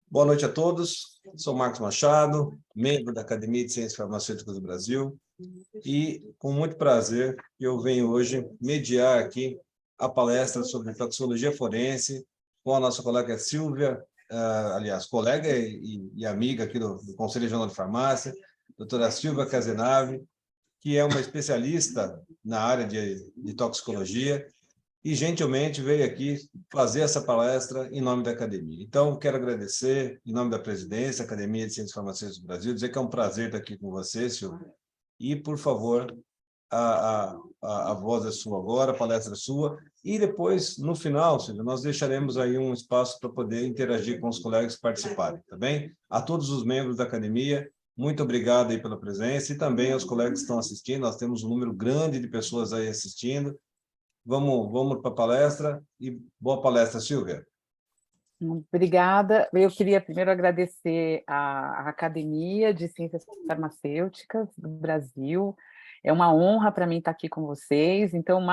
Boa noite a todos. Sou Marcos Machado, membro da Academia de Ciências Farmacêuticas do Brasil, e com muito prazer eu venho hoje mediar aqui a palestra sobre toxicologia forense com a nossa colega Silvia, aliás, colega e amiga aqui do Conselho Regional de Farmácia, doutora Silvia Cazenave, que é uma especialista na área de toxicologia, e gentilmente veio aqui fazer essa palestra em nome da academia. Então, quero agradecer, em nome da presidência, Academia de Ciências Farmacêuticas do Brasil, dizer que é um prazer estar aqui com você, Silvio. E, por favor, a voz é sua agora, a palestra é sua. E depois, no final, Silvio, nós deixaremos aí um espaço para poder interagir com os colegas que participarem, tá bem? A todos os membros da academia, muito obrigado aí pela presença, e também aos colegas que estão assistindo. Nós temos um número grande de pessoas aí assistindo. Vamos para a palestra, e boa palestra, Silvia. Obrigada. Eu queria primeiro agradecer à Academia de Ciências Farmacêuticas do Brasil. É uma honra para mim estar aqui com vocês. Então,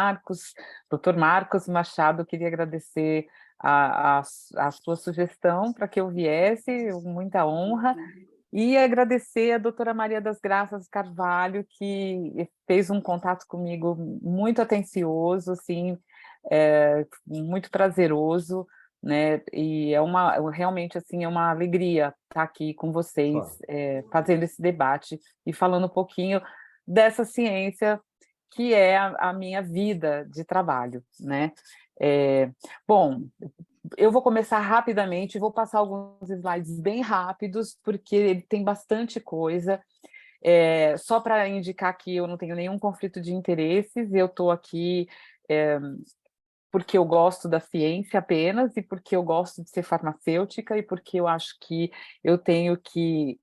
doutor Marcos Machado, eu queria agradecer a sua sugestão para que eu viesse, muita honra. E agradecer a doutora Maria das Graças Carvalho, que fez um contato comigo muito atencioso, assim, muito prazeroso, né? E realmente assim, é uma alegria estar aqui com vocês, fazendo esse debate e falando um pouquinho dessa ciência que é a minha vida de trabalho, né? Bom, eu vou começar rapidamente, vou passar alguns slides bem rápidos, porque ele tem bastante coisa. Só para indicar que eu não tenho nenhum conflito de interesses, eu estou aqui porque eu gosto da ciência apenas, e porque eu gosto de ser farmacêutica, e porque eu acho que eu tenho que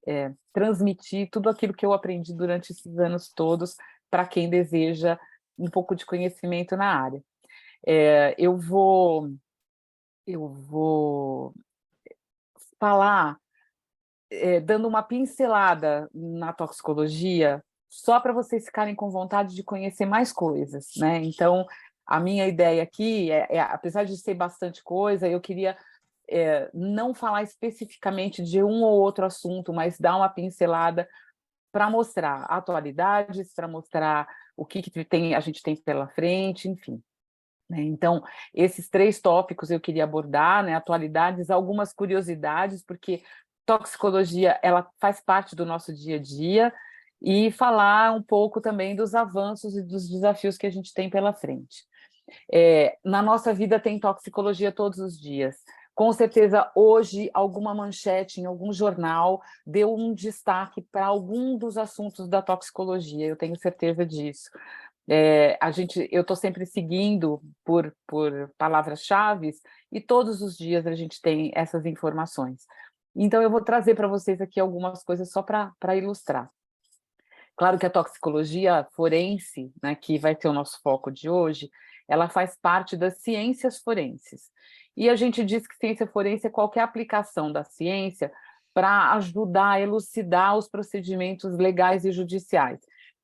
transmitir tudo aquilo que eu aprendi durante esses anos todos para quem deseja um pouco de conhecimento na área. Eu vou falar, dando uma pincelada na toxicologia, só para vocês ficarem com vontade de conhecer mais coisas, né? Então, a minha ideia aqui apesar de ser bastante coisa, eu queria não falar especificamente de um ou outro assunto, mas dar uma pincelada para mostrar atualidades, para mostrar o que a gente tem pela frente, enfim. Então, esses 3 tópicos eu queria abordar, né? Atualidades, algumas curiosidades, porque toxicologia ela faz parte do nosso dia a dia, e falar um pouco também dos avanços e dos desafios que a gente tem pela frente. Na nossa vida tem toxicologia todos os dias. Com certeza, hoje, alguma manchete em algum jornal deu um destaque para algum dos assuntos da toxicologia, eu tenho certeza disso. Eu estou sempre seguindo por palavras-chave, e todos os dias a gente tem essas informações. Então, eu vou trazer para vocês aqui algumas coisas só para ilustrar. Claro que a toxicologia forense, né, que vai ser o nosso foco de hoje, ela faz parte das ciências forenses. E a gente diz que ciência forense é qualquer aplicação da ciência para ajudar a elucidar os procedimentos legais e judiciais.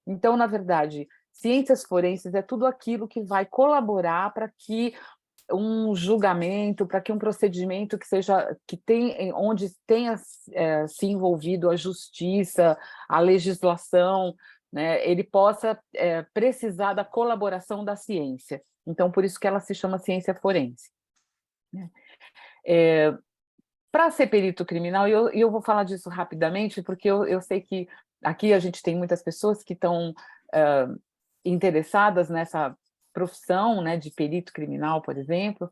Então, na verdade, ciências forenses é tudo aquilo que vai colaborar para que um julgamento, para que um procedimento onde tenha se envolvido a justiça, a legislação, né, ele possa precisar da colaboração da ciência. Então, por isso que ela se chama ciência forense. Para ser perito criminal, e eu vou falar disso rapidamente, porque eu sei que aqui a gente tem muitas pessoas que estão interessadas nessa profissão, né, de perito criminal, por exemplo.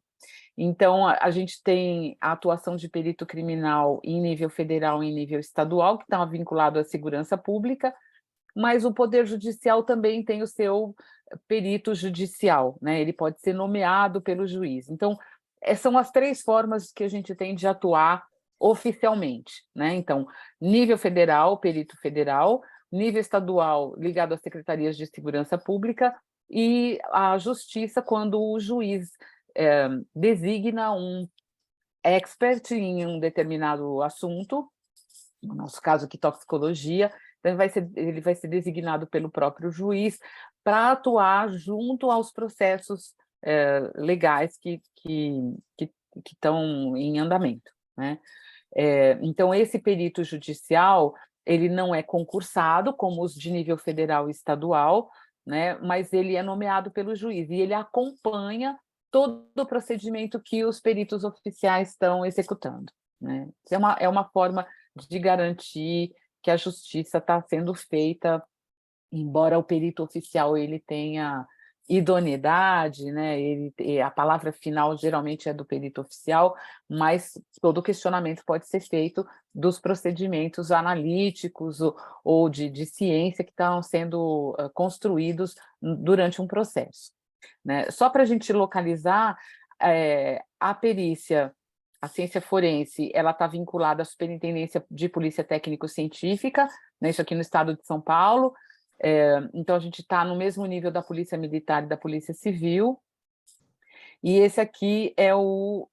Então, a gente tem a atuação de perito criminal em nível federal e em nível estadual, que está vinculado à segurança pública, mas o Poder Judicial também tem o seu perito judicial, né? Ele pode ser nomeado pelo juiz. Então, são as 3 formas que a gente tem de atuar oficialmente, né? Então, nível federal, perito federal; nível estadual, ligado às secretarias de segurança pública; e a justiça, quando o juiz designa um expert em um determinado assunto, no nosso caso aqui, toxicologia. Então, ele vai ser designado pelo próprio juiz para atuar junto aos processos legais que estão em andamento, né? Então, esse perito judicial, ele não é concursado, como os de nível federal e estadual, né? Mas ele é nomeado pelo juiz, e ele acompanha todo o procedimento que os peritos oficiais estão executando, né? É uma forma de garantir que a justiça está sendo feita, embora o perito oficial ele tenha idoneidade, né? A palavra final geralmente é do perito oficial, mas todo questionamento pode ser feito dos procedimentos analíticos ou de ciência que estão sendo construídos durante um processo, né? Só para a gente localizar, a perícia, a ciência forense, ela está vinculada à Superintendência de Polícia Técnico-Científica, né? Isso aqui no estado de São Paulo. Então, a gente está no mesmo nível da Polícia Militar e da Polícia Civil, e esse aqui é o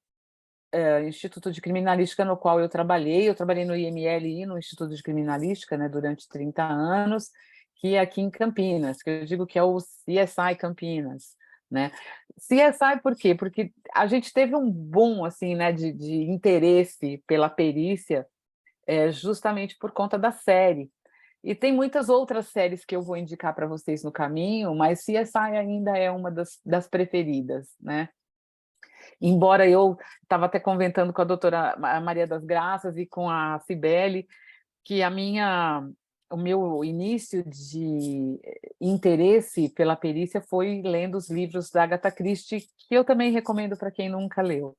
Instituto de Criminalística no qual eu trabalhei no IML e no Instituto de Criminalística, né, durante 30 anos, que é aqui em Campinas, que eu digo que é o CSI Campinas, né? CSI por quê? Porque a gente teve um boom, assim, né, de interesse pela perícia, justamente por conta da série. E tem muitas outras séries que eu vou indicar para vocês no caminho, mas CSI ainda é uma das preferidas, né? Embora eu estava até comentando com a doutora Maria das Graças e com a Cibele, que o meu início de interesse pela perícia foi lendo os livros da Agatha Christie, que eu também recomendo para quem nunca leu.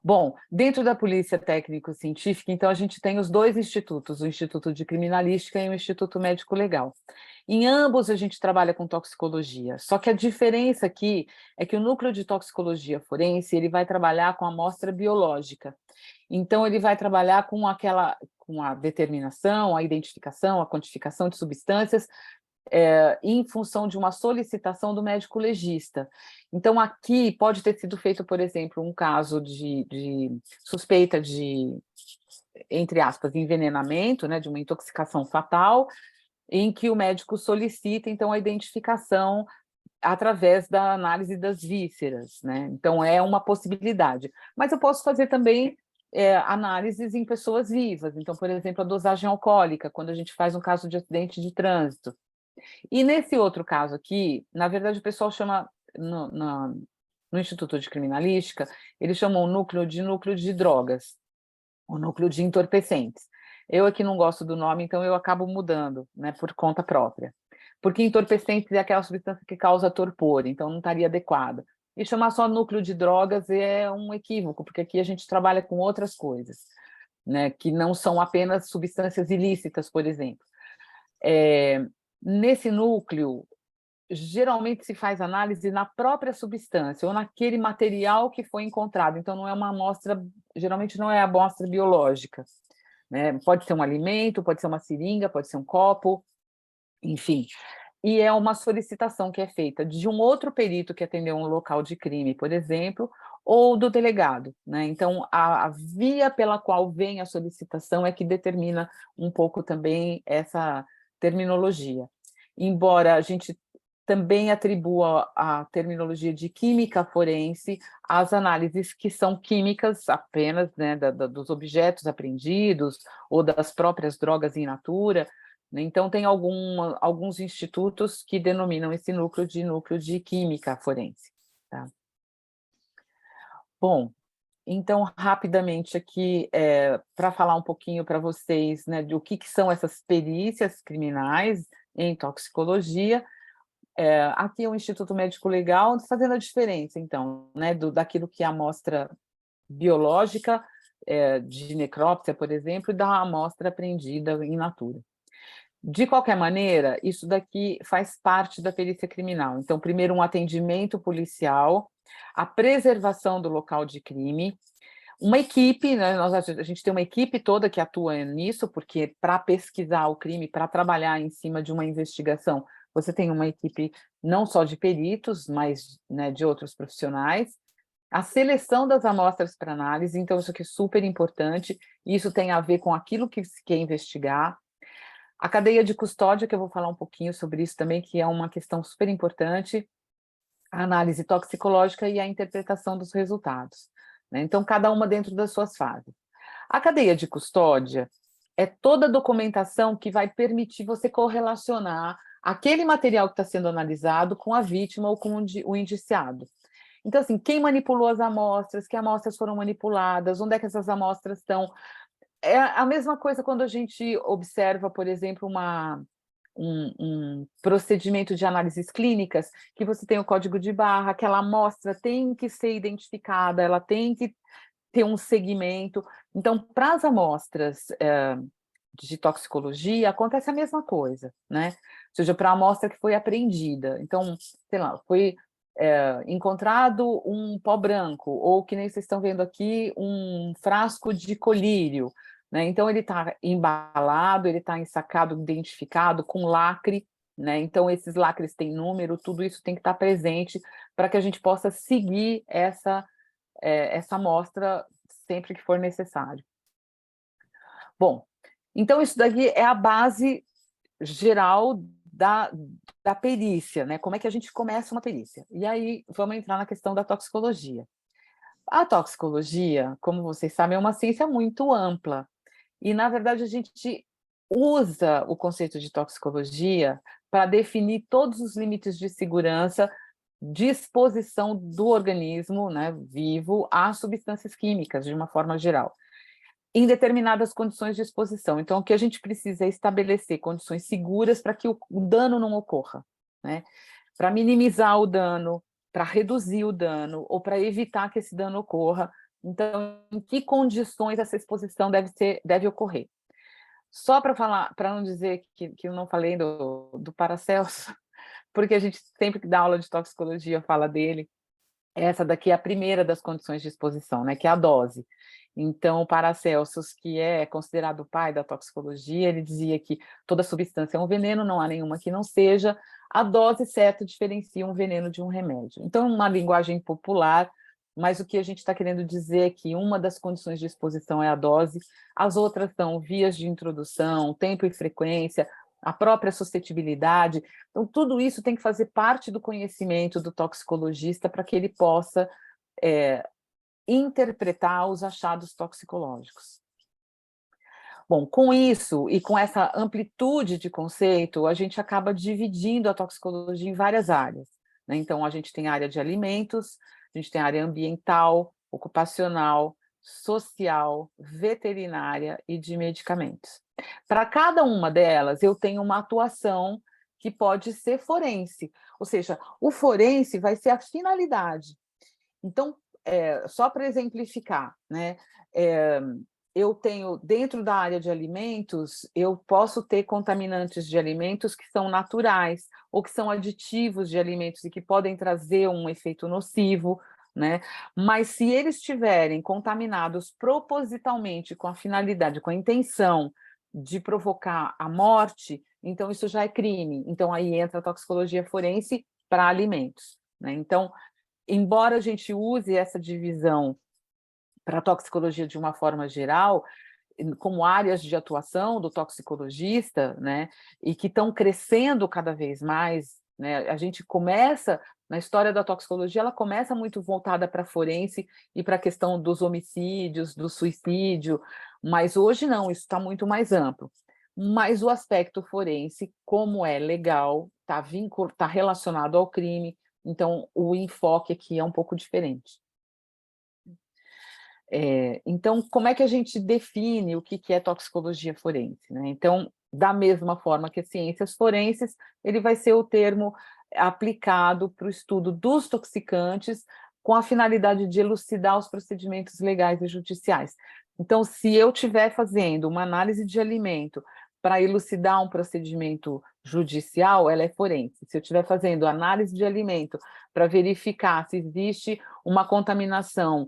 Bom, dentro da Polícia Técnico-Científica, então, a gente tem os dois institutos, o Instituto de Criminalística e o Instituto Médico Legal. Em ambos, a gente trabalha com toxicologia, só que a diferença aqui é que o núcleo de toxicologia forense, ele vai trabalhar com a amostra biológica. Então, ele vai trabalhar com a determinação, a identificação, a quantificação de substâncias, em função de uma solicitação do médico legista. Então, aqui pode ter sido feito, por exemplo, um caso de suspeita de, entre aspas, envenenamento, né, de uma intoxicação fatal, em que o médico solicita, então, a identificação através da análise das vísceras, né? Então, é uma possibilidade. Mas eu posso fazer também análises em pessoas vivas. Então, por exemplo, a dosagem alcoólica, quando a gente faz um caso de acidente de trânsito. E nesse outro caso aqui, na verdade, o pessoal chama, no Instituto de Criminalística, eles chamam o núcleo de drogas, o núcleo de entorpecentes. Eu aqui não gosto do nome, então eu acabo mudando, né, por conta própria. Porque entorpecentes é aquela substância que causa torpor, então não estaria adequada. E chamar só núcleo de drogas é um equívoco, porque aqui a gente trabalha com outras coisas, né, que não são apenas substâncias ilícitas, por exemplo. Nesse núcleo, geralmente se faz análise na própria substância ou naquele material que foi encontrado. Então, não é uma amostra, geralmente não é a amostra biológica, né? Pode ser um alimento, pode ser uma seringa, pode ser um copo, enfim. E é uma solicitação que é feita de um outro perito que atendeu um local de crime, por exemplo, ou do delegado, né? Então, a via pela qual vem a solicitação é que determina um pouco também essa terminologia. Embora a gente também atribua a terminologia de química forense às análises que são químicas apenas, né, dos objetos apreendidos ou das próprias drogas in natura, né? Então, tem alguns institutos que denominam esse núcleo de química forense. Tá? Bom, então, rapidamente aqui, para falar um pouquinho para vocês, né, de o que são essas perícias criminais em toxicologia. Aqui é o Instituto Médico Legal fazendo a diferença, então, né, daquilo que é a amostra biológica, de necrópsia, por exemplo, e da amostra apreendida in natura. De qualquer maneira, isso daqui faz parte da perícia criminal. Então, primeiro, um atendimento policial, a preservação do local de crime, uma equipe, né, a gente tem uma equipe toda que atua nisso, porque para pesquisar o crime, para trabalhar em cima de uma investigação, você tem uma equipe não só de peritos, mas, né, de outros profissionais. A seleção das amostras para análise, então isso aqui é super importante, isso tem a ver com aquilo que se quer investigar. A cadeia de custódia, que eu vou falar um pouquinho sobre isso também, que é uma questão super importante, a análise toxicológica e a interpretação dos resultados. né? Então, cada uma dentro das suas fases. A cadeia de custódia é toda a documentação que vai permitir você correlacionar aquele material que está sendo analisado com a vítima ou com o indiciado. Então, assim, quem manipulou as amostras, que amostras foram manipuladas, onde é que essas amostras estão. É a mesma coisa quando a gente observa, por exemplo, um procedimento de análises clínicas, que você tem o código de barra, aquela amostra tem que ser identificada, ela tem que ter um segmento. Então, para as amostras de toxicologia, acontece a mesma coisa, né? Ou seja, para a amostra que foi apreendida. Então, sei lá, foi encontrado um pó branco, ou que nem vocês estão vendo aqui, um frasco de colírio, né? Então, ele está embalado, ele está ensacado, identificado, com lacre, né? Então, esses lacres têm número, tudo isso tem que estar presente para que a gente possa seguir essa amostra sempre que for necessário. Bom, então isso daqui é a base geral da perícia, né? Como é que a gente começa uma perícia? E aí vamos entrar na questão da toxicologia. A toxicologia, como vocês sabem, é uma ciência muito ampla. E, na verdade, a gente usa o conceito de toxicologia para definir todos os limites de segurança de exposição do organismo, né, vivo a substâncias químicas, de uma forma geral, em determinadas condições de exposição. Então, o que a gente precisa é estabelecer condições seguras para que o dano não ocorra, né? Para minimizar o dano, para reduzir o dano, ou para evitar que esse dano ocorra. Então, em que condições essa exposição deve ocorrer? Só para falar, para não dizer que eu não falei do Paracelso, porque a gente sempre que dá aula de toxicologia fala dele, essa daqui é a primeira das condições de exposição, né, que é a dose. Então, o Paracelsus, que é considerado o pai da toxicologia, ele dizia que toda substância é um veneno, não há nenhuma que não seja, a dose certa diferencia um veneno de um remédio. Então, uma linguagem popular, mas o que a gente está querendo dizer é que uma das condições de exposição é a dose, as outras são vias de introdução, tempo e frequência, a própria suscetibilidade. Então, tudo isso tem que fazer parte do conhecimento do toxicologista para que ele possa interpretar os achados toxicológicos. Bom, com isso e com essa amplitude de conceito, a gente acaba dividindo a toxicologia em várias áreas, né? Então, a gente tem a área de alimentos, a gente tem a área ambiental, ocupacional, social, veterinária e de medicamentos. Para cada uma delas, eu tenho uma atuação que pode ser forense, ou seja, o forense vai ser a finalidade. Então, só para exemplificar, né? Eu tenho, dentro da área de alimentos, eu posso ter contaminantes de alimentos que são naturais, ou que são aditivos de alimentos e que podem trazer um efeito nocivo, né? Mas se eles estiverem contaminados propositalmente com a finalidade, com a intenção de provocar a morte, então isso já é crime. Então aí entra a toxicologia forense para alimentos, né? Então, embora a gente use essa divisão para a toxicologia de uma forma geral, como áreas de atuação do toxicologista, né, e que estão crescendo cada vez mais, né, a gente começa, na história da toxicologia, ela começa muito voltada para a forense e para a questão dos homicídios, do suicídio, mas hoje não, isso está muito mais amplo. Mas o aspecto forense, como é legal, está relacionado ao crime, então o enfoque aqui é um pouco diferente. Então, como é que a gente define o que é toxicologia forense, né? Então, da mesma forma que as ciências forenses, ele vai ser o termo aplicado para o estudo dos toxicantes com a finalidade de elucidar os procedimentos legais e judiciais. Então, se eu estiver fazendo uma análise de alimento para elucidar um procedimento judicial, ela é forense. Se eu estiver fazendo análise de alimento para verificar se existe uma contaminação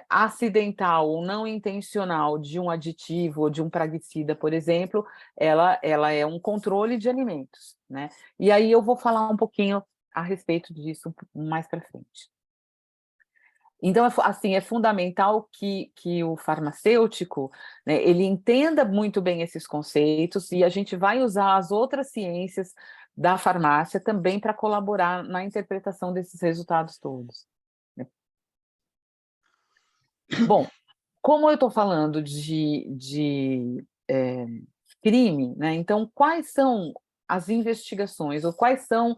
acidental ou não intencional de um aditivo ou de um praguicida, por exemplo, ela é um controle de alimentos, né? E aí eu vou falar um pouquinho a respeito disso mais para frente. Então, assim, é fundamental que o farmacêutico, né, ele entenda muito bem esses conceitos e a gente vai usar as outras ciências da farmácia também para colaborar na interpretação desses resultados todos. Bom, como eu estou falando de crime, né? Então, quais são as investigações, ou quais são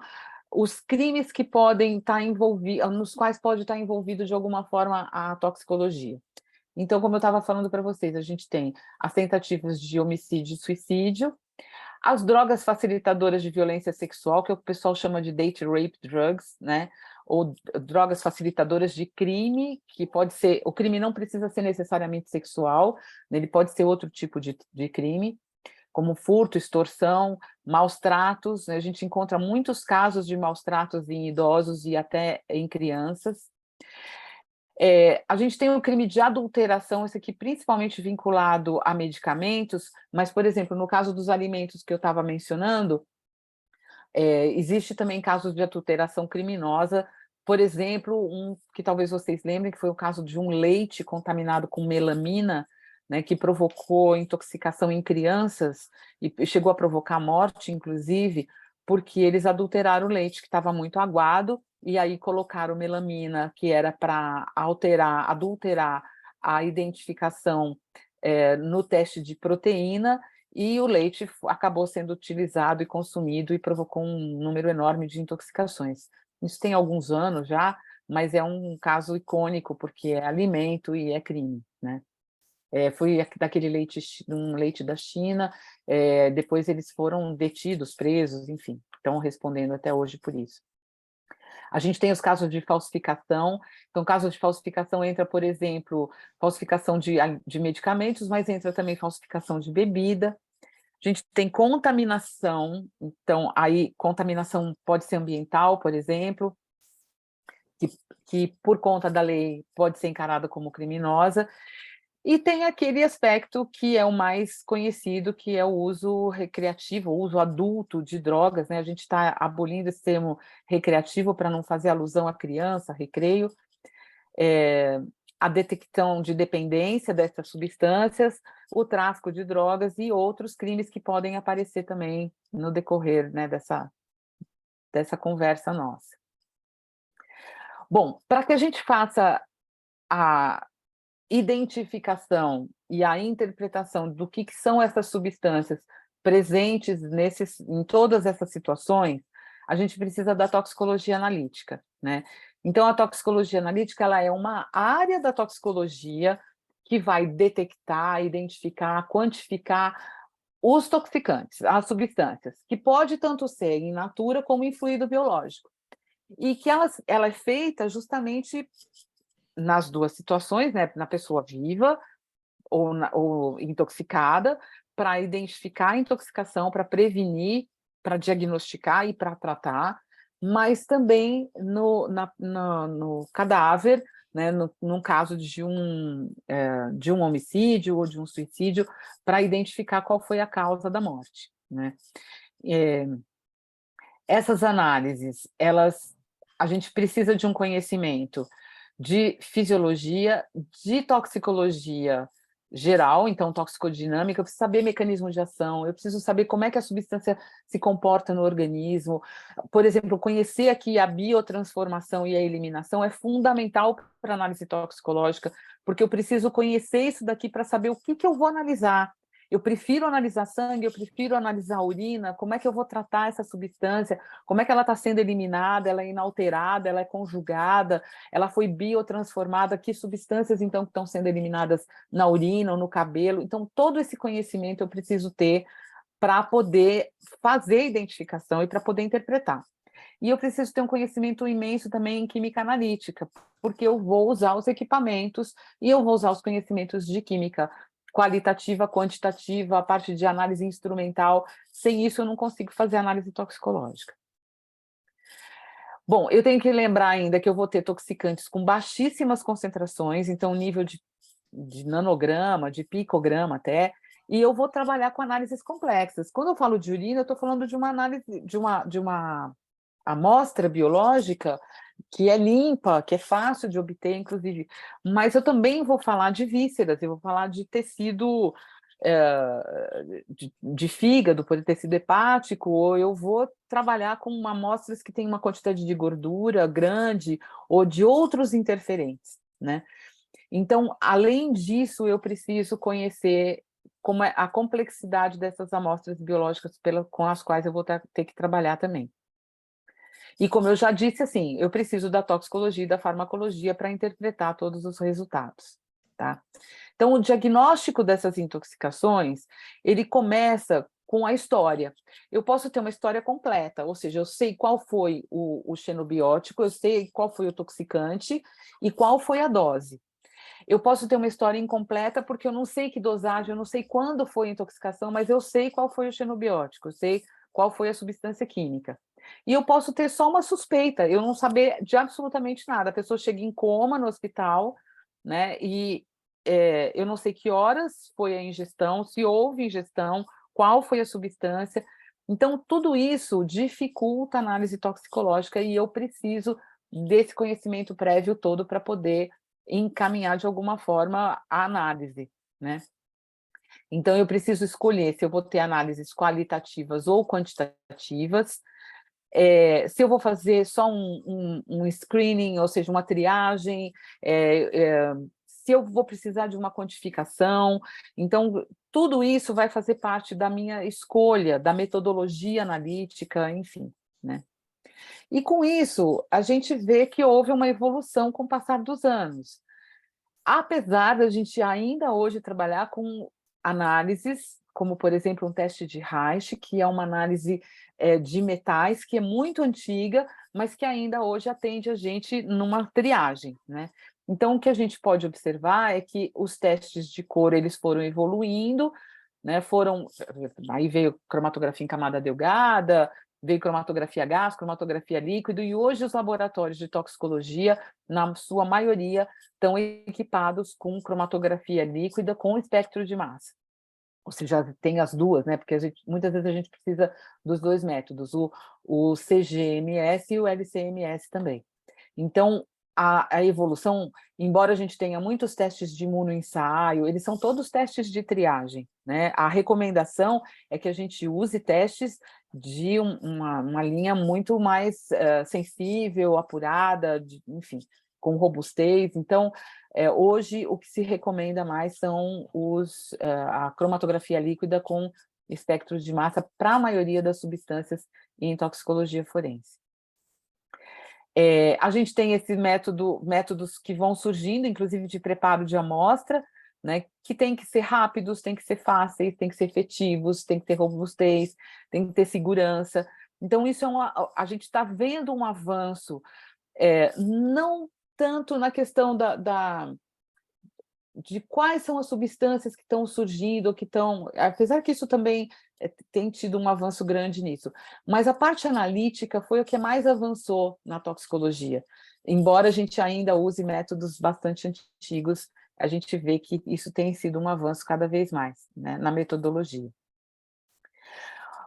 os crimes que podem estar envolvidos, nos quais pode estar envolvido de alguma forma a toxicologia? Então, como eu estava falando para vocês, a gente tem as tentativas de homicídio e suicídio, as drogas facilitadoras de violência sexual, que é o pessoal chama de date rape drugs, né? Ou drogas facilitadoras de crime, que pode ser, o crime não precisa ser necessariamente sexual, né? Ele pode ser outro tipo de crime, como furto, extorsão, maus tratos, né? A gente encontra muitos casos de maus tratos em idosos e até em crianças. A gente tem o crime de adulteração, esse aqui principalmente vinculado a medicamentos, mas, por exemplo, no caso dos alimentos que eu estava mencionando, existe também casos de adulteração criminosa, por exemplo, um que talvez vocês lembrem, que foi o caso de um leite contaminado com melamina, né, que provocou intoxicação em crianças e chegou a provocar morte, inclusive, porque eles adulteraram o leite, que estava muito aguado, e aí colocaram melamina, que era para adulterar a identificação no teste de proteína, e o leite acabou sendo utilizado e consumido e provocou um número enorme de intoxicações. Isso tem alguns anos já, mas é um caso icônico, porque é alimento e é crime, né? Foi daquele leite, um leite da China, depois eles foram detidos, presos, enfim, estão respondendo até hoje por isso. A gente tem os casos de falsificação, então, caso de falsificação entra, por exemplo, falsificação de medicamentos, mas entra também falsificação de bebida. A gente tem contaminação, então, aí, contaminação pode ser ambiental, por exemplo, que por conta da lei pode ser encarada como criminosa, e tem aquele aspecto que é o mais conhecido, que é o uso recreativo, o uso adulto de drogas, né? A gente está abolindo esse termo recreativo para não fazer alusão à criança, recreio, a detecção de dependência dessas substâncias, o tráfico de drogas e outros crimes que podem aparecer também no decorrer, né, dessa conversa nossa. Bom, para que a gente faça a identificação e a interpretação do que são essas substâncias presentes em todas essas situações, a gente precisa da toxicologia analítica, né? Então, a toxicologia analítica, ela é uma área da toxicologia que vai detectar, identificar, quantificar os toxicantes, as substâncias, que pode tanto ser in natura como em fluido biológico, e que ela é feita justamente nas duas situações, né, na pessoa viva ou intoxicada, para identificar a intoxicação, para prevenir, para diagnosticar e para tratar, mas também no cadáver, né, num caso de um homicídio ou de um suicídio, para identificar qual foi a causa da morte, né? Essas análises, a gente precisa de um conhecimento de fisiologia, de toxicologia geral, então toxicodinâmica, eu preciso saber mecanismo de ação, eu preciso saber como é que a substância se comporta no organismo. Por exemplo, conhecer aqui a biotransformação e a eliminação é fundamental para a análise toxicológica, porque eu preciso conhecer isso daqui para saber o que eu vou analisar. Eu prefiro analisar sangue, eu prefiro analisar a urina, como é que eu vou tratar essa substância, como é que ela está sendo eliminada, ela é inalterada, ela é conjugada, ela foi biotransformada, que substâncias, então, que estão sendo eliminadas na urina ou no cabelo. Então, todo esse conhecimento eu preciso ter para poder fazer a identificação e para poder interpretar. E eu preciso ter um conhecimento imenso também em química analítica, porque eu vou usar os equipamentos e eu vou usar os conhecimentos de química qualitativa, quantitativa, a parte de análise instrumental. Sem isso, eu não consigo fazer análise toxicológica. Bom, eu tenho que lembrar ainda que eu vou ter toxicantes com baixíssimas concentrações, então nível de nanograma, de picograma até, e eu vou trabalhar com análises complexas. Quando eu falo de urina, eu estou falando de uma análise, de uma amostra biológica que é limpa, que é fácil de obter, inclusive. Mas eu também vou falar de vísceras, eu vou falar de tecido de fígado, por tecido hepático, ou eu vou trabalhar com amostras que têm uma quantidade de gordura grande, ou de outros interferentes, né? Então, além disso, eu preciso conhecer como é a complexidade dessas amostras biológicas com as quais eu vou ter que trabalhar também. E como eu já disse, assim, eu preciso da toxicologia e da farmacologia para interpretar todos os resultados, tá? Então, o diagnóstico dessas intoxicações, ele começa com a história. Eu posso ter uma história completa, ou seja, eu sei qual foi o xenobiótico, eu sei qual foi o toxicante e qual foi a dose. Eu posso ter uma história incompleta porque eu não sei que dosagem, eu não sei quando foi a intoxicação, mas eu sei qual foi o xenobiótico, eu sei qual foi a substância química. E eu posso ter só uma suspeita, eu não saber de absolutamente nada. A pessoa chega em coma no hospital, né? E eu não sei que horas foi a ingestão, se houve ingestão, qual foi a substância. Então, tudo isso dificulta a análise toxicológica e eu preciso desse conhecimento prévio todo para poder encaminhar de alguma forma a análise, né? Então, eu preciso escolher se eu vou ter análises qualitativas ou quantitativas, se eu vou fazer só um screening, ou seja, uma triagem, se eu vou precisar de uma quantificação. Então, tudo isso vai fazer parte da minha escolha, da metodologia analítica, enfim, né? E com isso, a gente vê que houve uma evolução com o passar dos anos. Apesar da gente ainda hoje trabalhar com análises, como, por exemplo, um teste de Reich, que é uma análise de metais, que é muito antiga, mas que ainda hoje atende a gente numa triagem, né? Então, o que a gente pode observar é que os testes de cor eles foram evoluindo, né? Aí veio cromatografia em camada delgada, veio cromatografia gás, cromatografia líquido, e hoje os laboratórios de toxicologia, na sua maioria, estão equipados com cromatografia líquida com espectro de massa. Ou seja, tem as duas, né? Porque muitas vezes a gente precisa dos dois métodos, o CGMS e o LCMS também. Então, a evolução, embora a gente tenha muitos testes de imunoensaio, eles são todos testes de triagem, né? A recomendação é que a gente use testes de uma linha muito mais sensível, apurada, enfim, com robustez. Então, hoje o que se recomenda mais são a cromatografia líquida com espectros de massa para a maioria das substâncias em toxicologia forense. A gente tem esses métodos que vão surgindo, inclusive de preparo de amostra, né, que tem que ser rápidos, tem que ser fáceis, tem que ser efetivos, tem que ter robustez, tem que ter segurança. Então, isso a gente está vendo um avanço, não tanto na questão de quais são as substâncias que estão surgindo, apesar que isso também tem tido um avanço grande nisso, mas a parte analítica foi o que mais avançou na toxicologia. Embora a gente ainda use métodos bastante antigos, a gente vê que isso tem sido um avanço cada vez mais, né, na metodologia.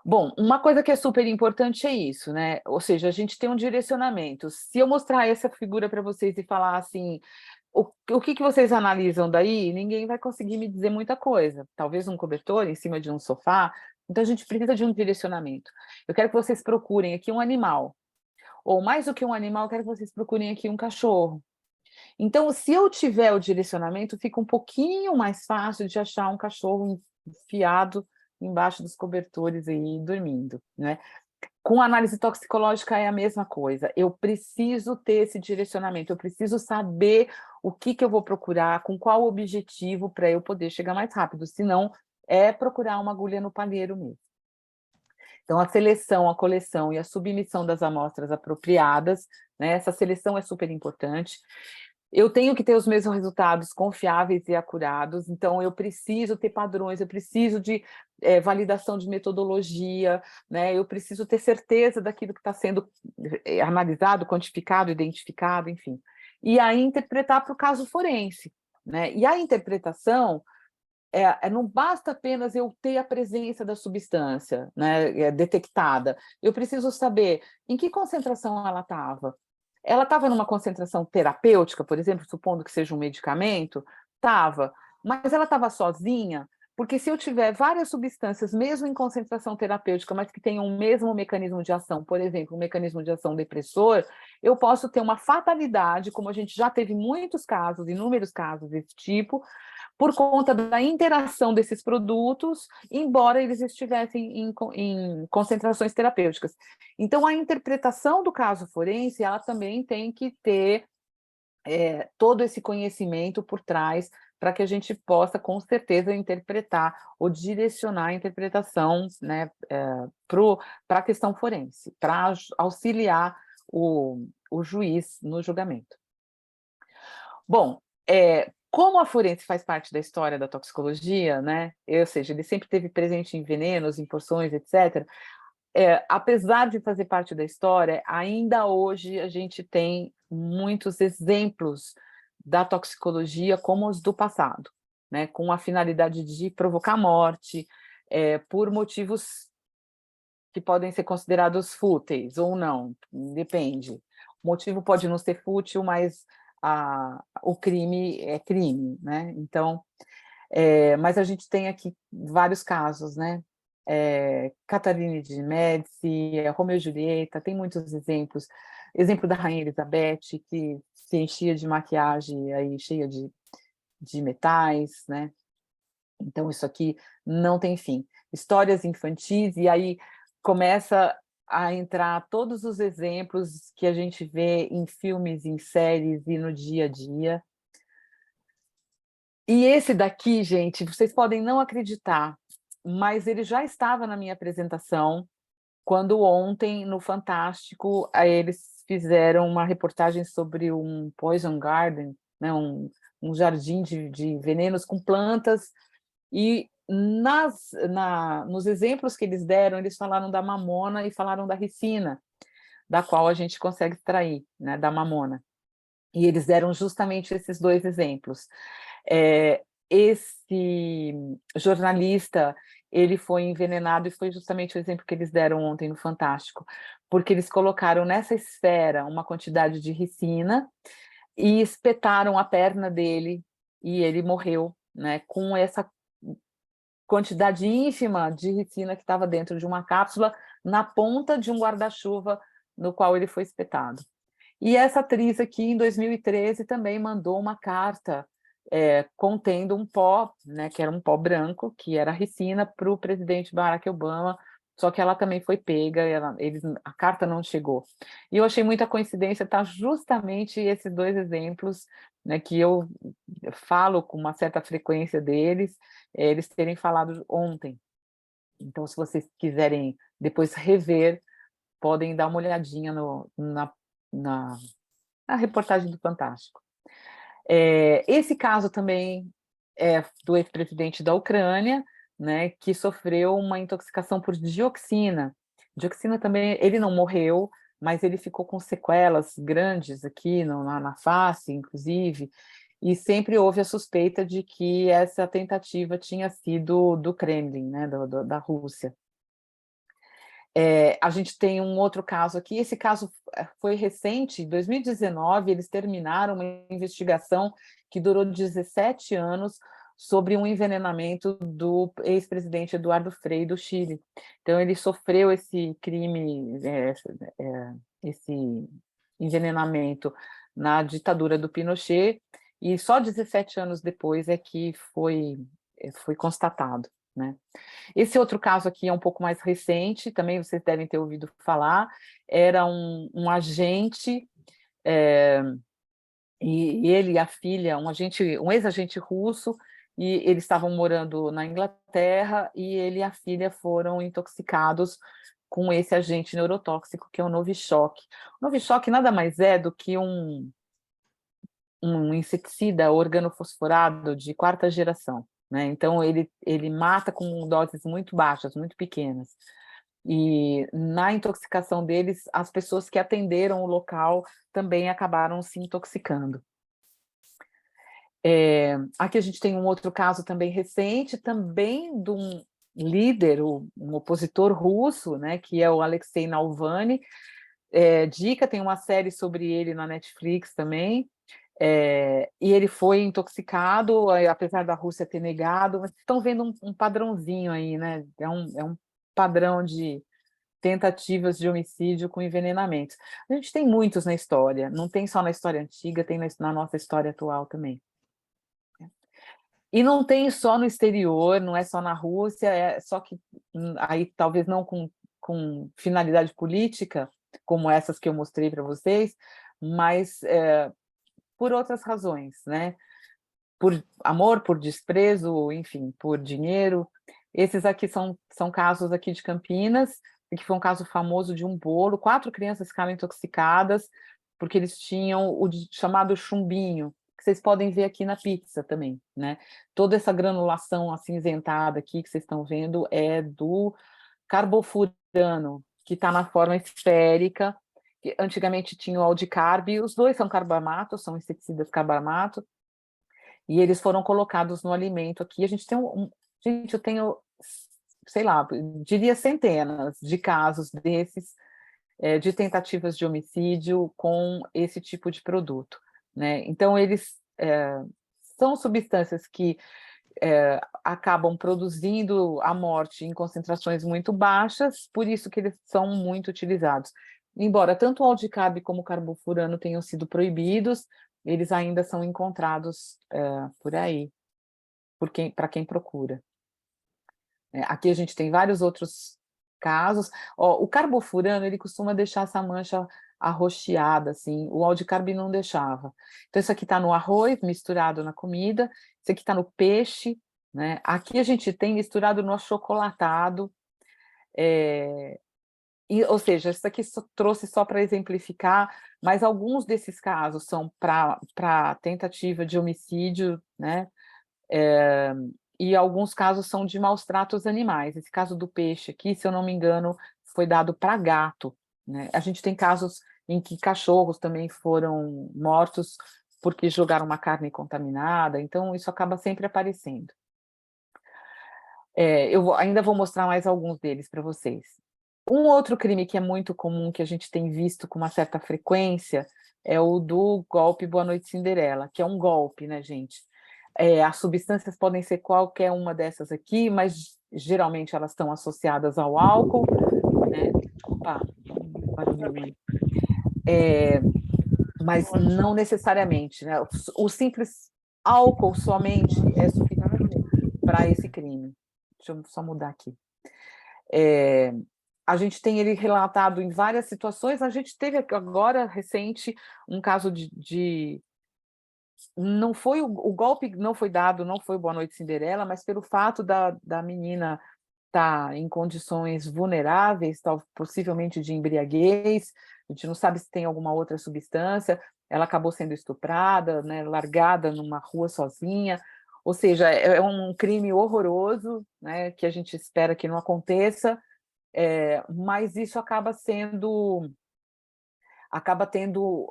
Bom, uma coisa que é super importante é isso, né? Ou seja, a gente tem um direcionamento. Se eu mostrar essa figura para vocês e falar assim, o que vocês analisam daí, ninguém vai conseguir me dizer muita coisa. Talvez um cobertor em cima de um sofá. Então, a gente precisa de um direcionamento. Eu quero que vocês procurem aqui um animal. Ou mais do que um animal, eu quero que vocês procurem aqui um cachorro. Então, se eu tiver o direcionamento, fica um pouquinho mais fácil de achar um cachorro enfiado embaixo dos cobertores aí, dormindo, né? Com a análise toxicológica é a mesma coisa. Eu preciso ter esse direcionamento, eu preciso saber o que eu vou procurar, com qual objetivo, para eu poder chegar mais rápido. Senão, é procurar uma agulha no palheiro mesmo. Então, a seleção, a coleção e a submissão das amostras apropriadas, né? Essa seleção é super importante. Eu tenho que ter os meus resultados confiáveis e acurados, então eu preciso ter padrões, eu preciso de validação de metodologia, né? Eu preciso ter certeza daquilo que está sendo analisado, quantificado, identificado, enfim. E aí interpretar para o caso forense, né? E a interpretação não basta apenas eu ter a presença da substância, né, detectada, eu preciso saber em que concentração ela estava. Ela estava numa concentração terapêutica, por exemplo, supondo que seja um medicamento? Estava. Mas ela estava sozinha? Porque se eu tiver várias substâncias, mesmo em concentração terapêutica, mas que tenham o mesmo mecanismo de ação, por exemplo, um mecanismo de ação depressor, eu posso ter uma fatalidade, como a gente já teve muitos casos, inúmeros casos desse tipo, por conta da interação desses produtos, embora eles estivessem em concentrações terapêuticas. Então, a interpretação do caso forense, ela também tem que ter todo esse conhecimento por trás, para que a gente possa, com certeza, interpretar ou direcionar a interpretação, né, para a questão forense, para auxiliar o juiz no julgamento. Bom, como a forense faz parte da história da toxicologia, né, ou seja, ele sempre esteve presente em venenos, em porções, etc., apesar de fazer parte da história, ainda hoje a gente tem muitos exemplos da toxicologia como os do passado, né, com a finalidade de provocar morte, por motivos que podem ser considerados fúteis ou não, depende. O motivo pode não ser fútil, mas o crime é crime, né? Então, mas a gente tem aqui vários casos, né? Catarina de Médici, Romeu e Julieta, tem muitos exemplos. Exemplo da Rainha Elizabeth, que se enchia de maquiagem aí, cheia de metais, né? Então, isso aqui não tem fim. Histórias infantis, e aí começa a entrar todos os exemplos que a gente vê em filmes, em séries e no dia a dia. E esse daqui, gente, vocês podem não acreditar, mas ele já estava na minha apresentação, quando ontem, no Fantástico, eles fizeram uma reportagem sobre um Poison Garden, né, um jardim de venenos com plantas, e nos exemplos que eles deram, eles falaram da mamona e falaram da ricina, da qual a gente consegue extrair, né, da mamona. E eles deram justamente esses dois exemplos. Esse jornalista, ele foi envenenado, e foi justamente o exemplo que eles deram ontem no Fantástico, porque eles colocaram nessa esfera uma quantidade de ricina e espetaram a perna dele, e ele morreu, né, com essa quantidade ínfima de ricina que estava dentro de uma cápsula, na ponta de um guarda-chuva no qual ele foi espetado. E essa atriz aqui, em 2013, também mandou uma carta contendo um pó, né, que era um pó branco, que era ricina, para o presidente Barack Obama, só que ela também foi pega, a carta não chegou. E eu achei muita coincidência estar justamente esses dois exemplos, né, que eu falo com uma certa frequência deles, eles terem falado ontem. Então, se vocês quiserem depois rever, podem dar uma olhadinha na reportagem do Fantástico. Esse caso também é do ex-presidente da Ucrânia, né, que sofreu uma intoxicação por dioxina. Dioxina também, ele não morreu, mas ele ficou com sequelas grandes aqui na face, inclusive, e sempre houve a suspeita de que essa tentativa tinha sido do Kremlin, né, da Rússia. A gente tem um outro caso aqui, esse caso foi recente, em 2019, eles terminaram uma investigação que durou 17 anos sobre um envenenamento do ex-presidente Eduardo Frei, do Chile. Então, ele sofreu esse crime, esse envenenamento na ditadura do Pinochet, e só 17 anos depois é que foi constatado, né? Esse outro caso aqui é um pouco mais recente, também vocês devem ter ouvido falar, era um agente, e ele e a filha, um ex-agente russo, e eles estavam morando na Inglaterra, e ele e a filha foram intoxicados com esse agente neurotóxico, que é o Novichok. O Novichok nada mais é do que um inseticida organofosforado de quarta geração, né? Então, ele mata com doses muito baixas, muito pequenas. E na intoxicação deles, as pessoas que atenderam o local também acabaram se intoxicando. Aqui a gente tem um outro caso também recente, também de um líder, um opositor russo, né, que é o Alexei Navalny. Dica, tem uma série sobre ele na Netflix também. E ele foi intoxicado, apesar da Rússia ter negado, mas estão vendo um padrãozinho aí, né? É um padrão de tentativas de homicídio com envenenamento. A gente tem muitos na história, não tem só na história antiga, tem na nossa história atual também. E não tem só no exterior, não é só na Rússia, é só que aí talvez não com finalidade política, como essas que eu mostrei para vocês, mas por outras razões, né? Por amor, por desprezo, enfim, por dinheiro. Esses aqui são casos aqui de Campinas, que foi um caso famoso de um bolo, 4 crianças ficaram intoxicadas, porque eles tinham o chamado chumbinho, que vocês podem ver aqui na pizza também, né? Toda essa granulação acinzentada aqui que vocês estão vendo é do carbofurano, que está na forma esférica, que antigamente tinha o aldicarb, os dois são carbamato, são inseticidas carbamato, e eles foram colocados no alimento aqui. A gente tem gente, eu tenho, sei lá, diria centenas de casos desses, de tentativas de homicídio com esse tipo de produto, né? Então, eles são substâncias que acabam produzindo a morte em concentrações muito baixas, por isso que eles são muito utilizados. Embora tanto o aldicarb como o carbofurano tenham sido proibidos, eles ainda são encontrados por aí, para quem procura. Aqui a gente tem vários outros casos. O carbofurano, ele costuma deixar essa mancha arroxeada, assim, o aldicarb não deixava. Então, isso aqui está no arroz, misturado na comida, isso aqui está no peixe, né? Aqui a gente tem misturado no achocolatado, ou seja, isso aqui trouxe só para exemplificar, mas alguns desses casos são para tentativa de homicídio, né? E alguns casos são de maus tratos animais. Esse caso do peixe aqui, se eu não me engano, foi dado para gato, né? A gente tem casos em que cachorros também foram mortos porque jogaram uma carne contaminada, então isso acaba sempre aparecendo. Ainda vou mostrar mais alguns deles para vocês. Um outro crime que é muito comum, que a gente tem visto com uma certa frequência, é o do golpe Boa Noite Cinderela, que é um golpe, né, gente? As substâncias podem ser qualquer uma dessas aqui, mas geralmente elas estão associadas ao álcool, né? Opa, barulhinho aí. Mas não necessariamente, né? O simples álcool somente é suficiente para esse crime. Deixa eu só mudar aqui. A gente tem ele relatado em várias situações. A gente teve agora, recente, um caso não foi o golpe não foi dado, não foi Boa Noite Cinderela, mas pelo fato da menina estar em condições vulneráveis, possivelmente de embriaguez, a gente não sabe se tem alguma outra substância, ela acabou sendo estuprada, né, largada numa rua sozinha, ou seja, é um crime horroroso, né, que a gente espera que não aconteça, mas isso acaba tendo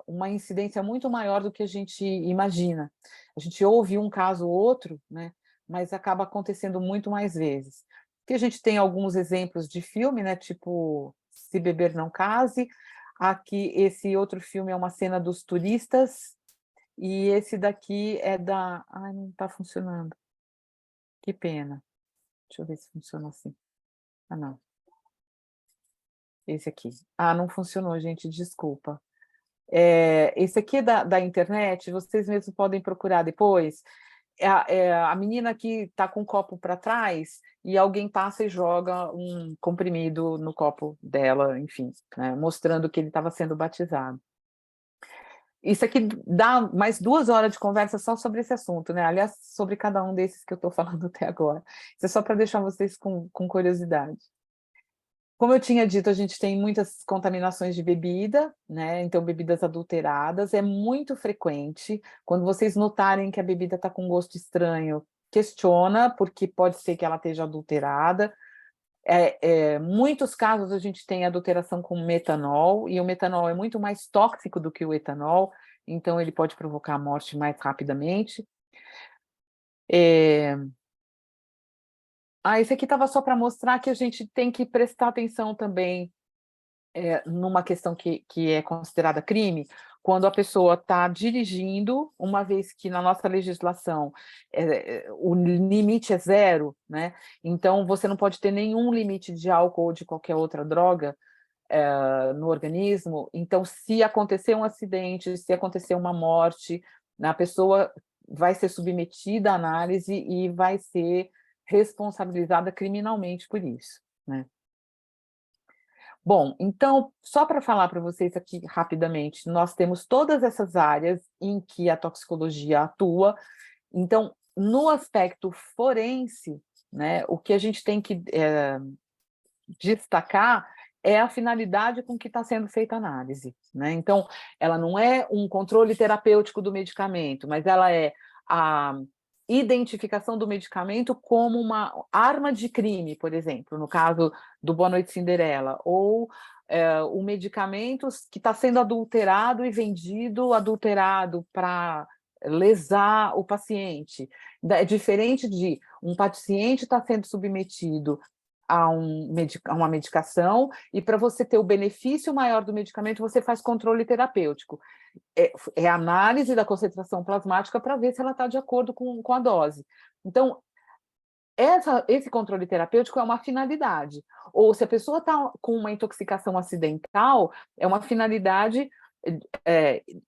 uma incidência muito maior do que a gente imagina. A gente ouve um caso ou outro, né, mas acaba acontecendo muito mais vezes. Que a gente tem alguns exemplos de filme, né, tipo Se Beber Não Case. Aqui, esse outro filme é uma cena dos turistas, e esse daqui é da... Ai, não está funcionando. Que pena. Deixa eu ver se funciona assim. Ah, não. Esse aqui. Ah, não funcionou, gente, desculpa. Esse aqui é da internet, vocês mesmos podem procurar depois. A menina que está com o copo para trás e alguém passa e joga um comprimido no copo dela, enfim, né, mostrando que ele estava sendo batizado. Isso aqui dá mais 2 horas de conversa só sobre esse assunto, né? Aliás, sobre cada um desses que eu estou falando até agora. Isso é só para deixar vocês com curiosidade. Como eu tinha dito, a gente tem muitas contaminações de bebida, né? Então, bebidas adulteradas é muito frequente. Quando vocês notarem que a bebida está com gosto estranho, questiona, porque pode ser que ela esteja adulterada. Muitos casos a gente tem adulteração com metanol, e o metanol é muito mais tóxico do que o etanol, então ele pode provocar a morte mais rapidamente. Esse aqui estava só para mostrar que a gente tem que prestar atenção também numa questão que é considerada crime, quando a pessoa está dirigindo, uma vez que na nossa legislação o limite é 0, né? Então você não pode ter nenhum limite de álcool ou de qualquer outra droga no organismo. Então, se acontecer um acidente, se acontecer uma morte, a pessoa vai ser submetida à análise e vai ser responsabilizada criminalmente por isso, né? Bom, então, só para falar para vocês aqui rapidamente, nós temos todas essas áreas em que a toxicologia atua. Então, no aspecto forense, né, o que a gente tem que destacar é a finalidade com que está sendo feita a análise, né? Então, ela não é um controle terapêutico do medicamento, mas ela é a identificação do medicamento como uma arma de crime, por exemplo, no caso do Boa Noite Cinderela, ou o medicamento que está sendo adulterado e vendido adulterado para lesar o paciente. É diferente de um paciente estar sendo submetido a uma medicação, e para você ter o benefício maior do medicamento, você faz controle terapêutico. É análise da concentração plasmática para ver se ela está de acordo com a dose. Então, esse controle terapêutico é uma finalidade. Ou se a pessoa está com uma intoxicação acidental, é uma finalidade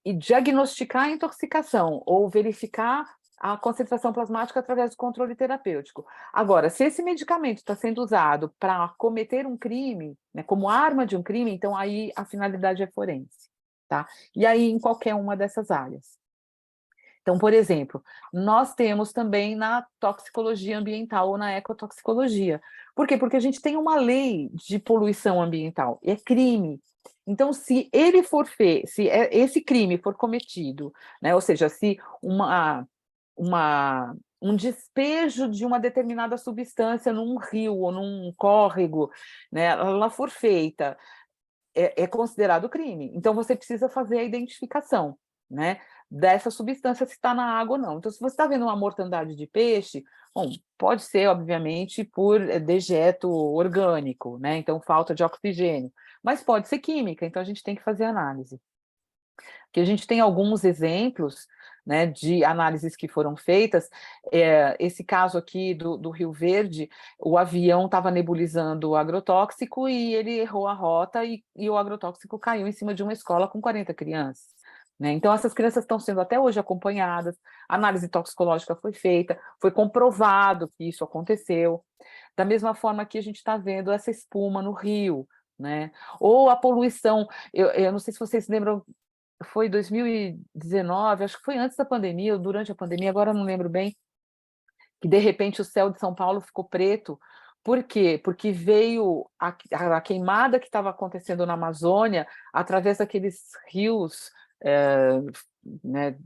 e diagnosticar a intoxicação, ou verificar a concentração plasmática através do controle terapêutico. Agora, se esse medicamento está sendo usado para cometer um crime, né, como arma de um crime, então aí a finalidade é forense, tá? E aí em qualquer uma dessas áreas. Então, por exemplo, nós temos também na toxicologia ambiental ou na ecotoxicologia. Por quê? Porque a gente tem uma lei de poluição ambiental, é crime. Então, se ele for se esse crime for cometido, né, ou seja, se um despejo de uma determinada substância num rio ou num córrego, né, ela for feita, é considerado crime. Então, você precisa fazer a identificação, né, dessa substância, se está na água ou não. Então, se você está vendo uma mortandade de peixe, bom, pode ser, obviamente, por dejeto orgânico, né, então falta de oxigênio, mas pode ser química, então a gente tem que fazer análise. Que a gente tem alguns exemplos, né, de análises que foram feitas. Esse caso aqui do Rio Verde, o avião estava nebulizando o agrotóxico e ele errou a rota e o agrotóxico caiu em cima de uma escola com 40 crianças. Né? Então, essas crianças estão sendo até hoje acompanhadas, a análise toxicológica foi feita, foi comprovado que isso aconteceu. Da mesma forma que a gente está vendo essa espuma no rio, né? Ou a poluição, eu não sei se vocês se lembram, foi 2019, acho que foi antes da pandemia, ou durante a pandemia, agora não lembro bem, que de repente o céu de São Paulo ficou preto. Por quê? Porque veio a queimada que estava acontecendo na Amazônia através daqueles rios né,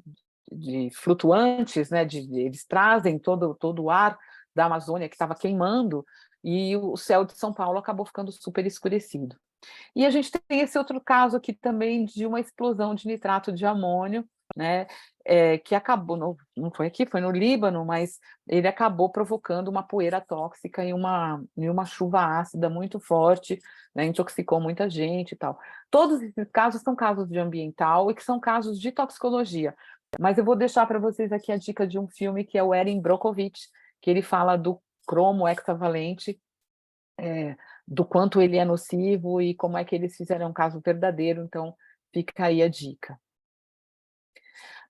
de flutuantes, né, eles trazem todo o ar da Amazônia que estava queimando, e o céu de São Paulo acabou ficando super escurecido. E a gente tem esse outro caso aqui também de uma explosão de nitrato de amônio, né, que acabou, não foi aqui, foi no Líbano, mas ele acabou provocando uma poeira tóxica e uma chuva ácida muito forte, né, intoxicou muita gente e tal. Todos esses casos são casos de ambiental e que são casos de toxicologia. Mas eu vou deixar para vocês aqui a dica de um filme que é o Erin Brockovich, que ele fala do cromo hexavalente, do quanto ele é nocivo e como é que eles fizeram um caso verdadeiro, então fica aí a dica.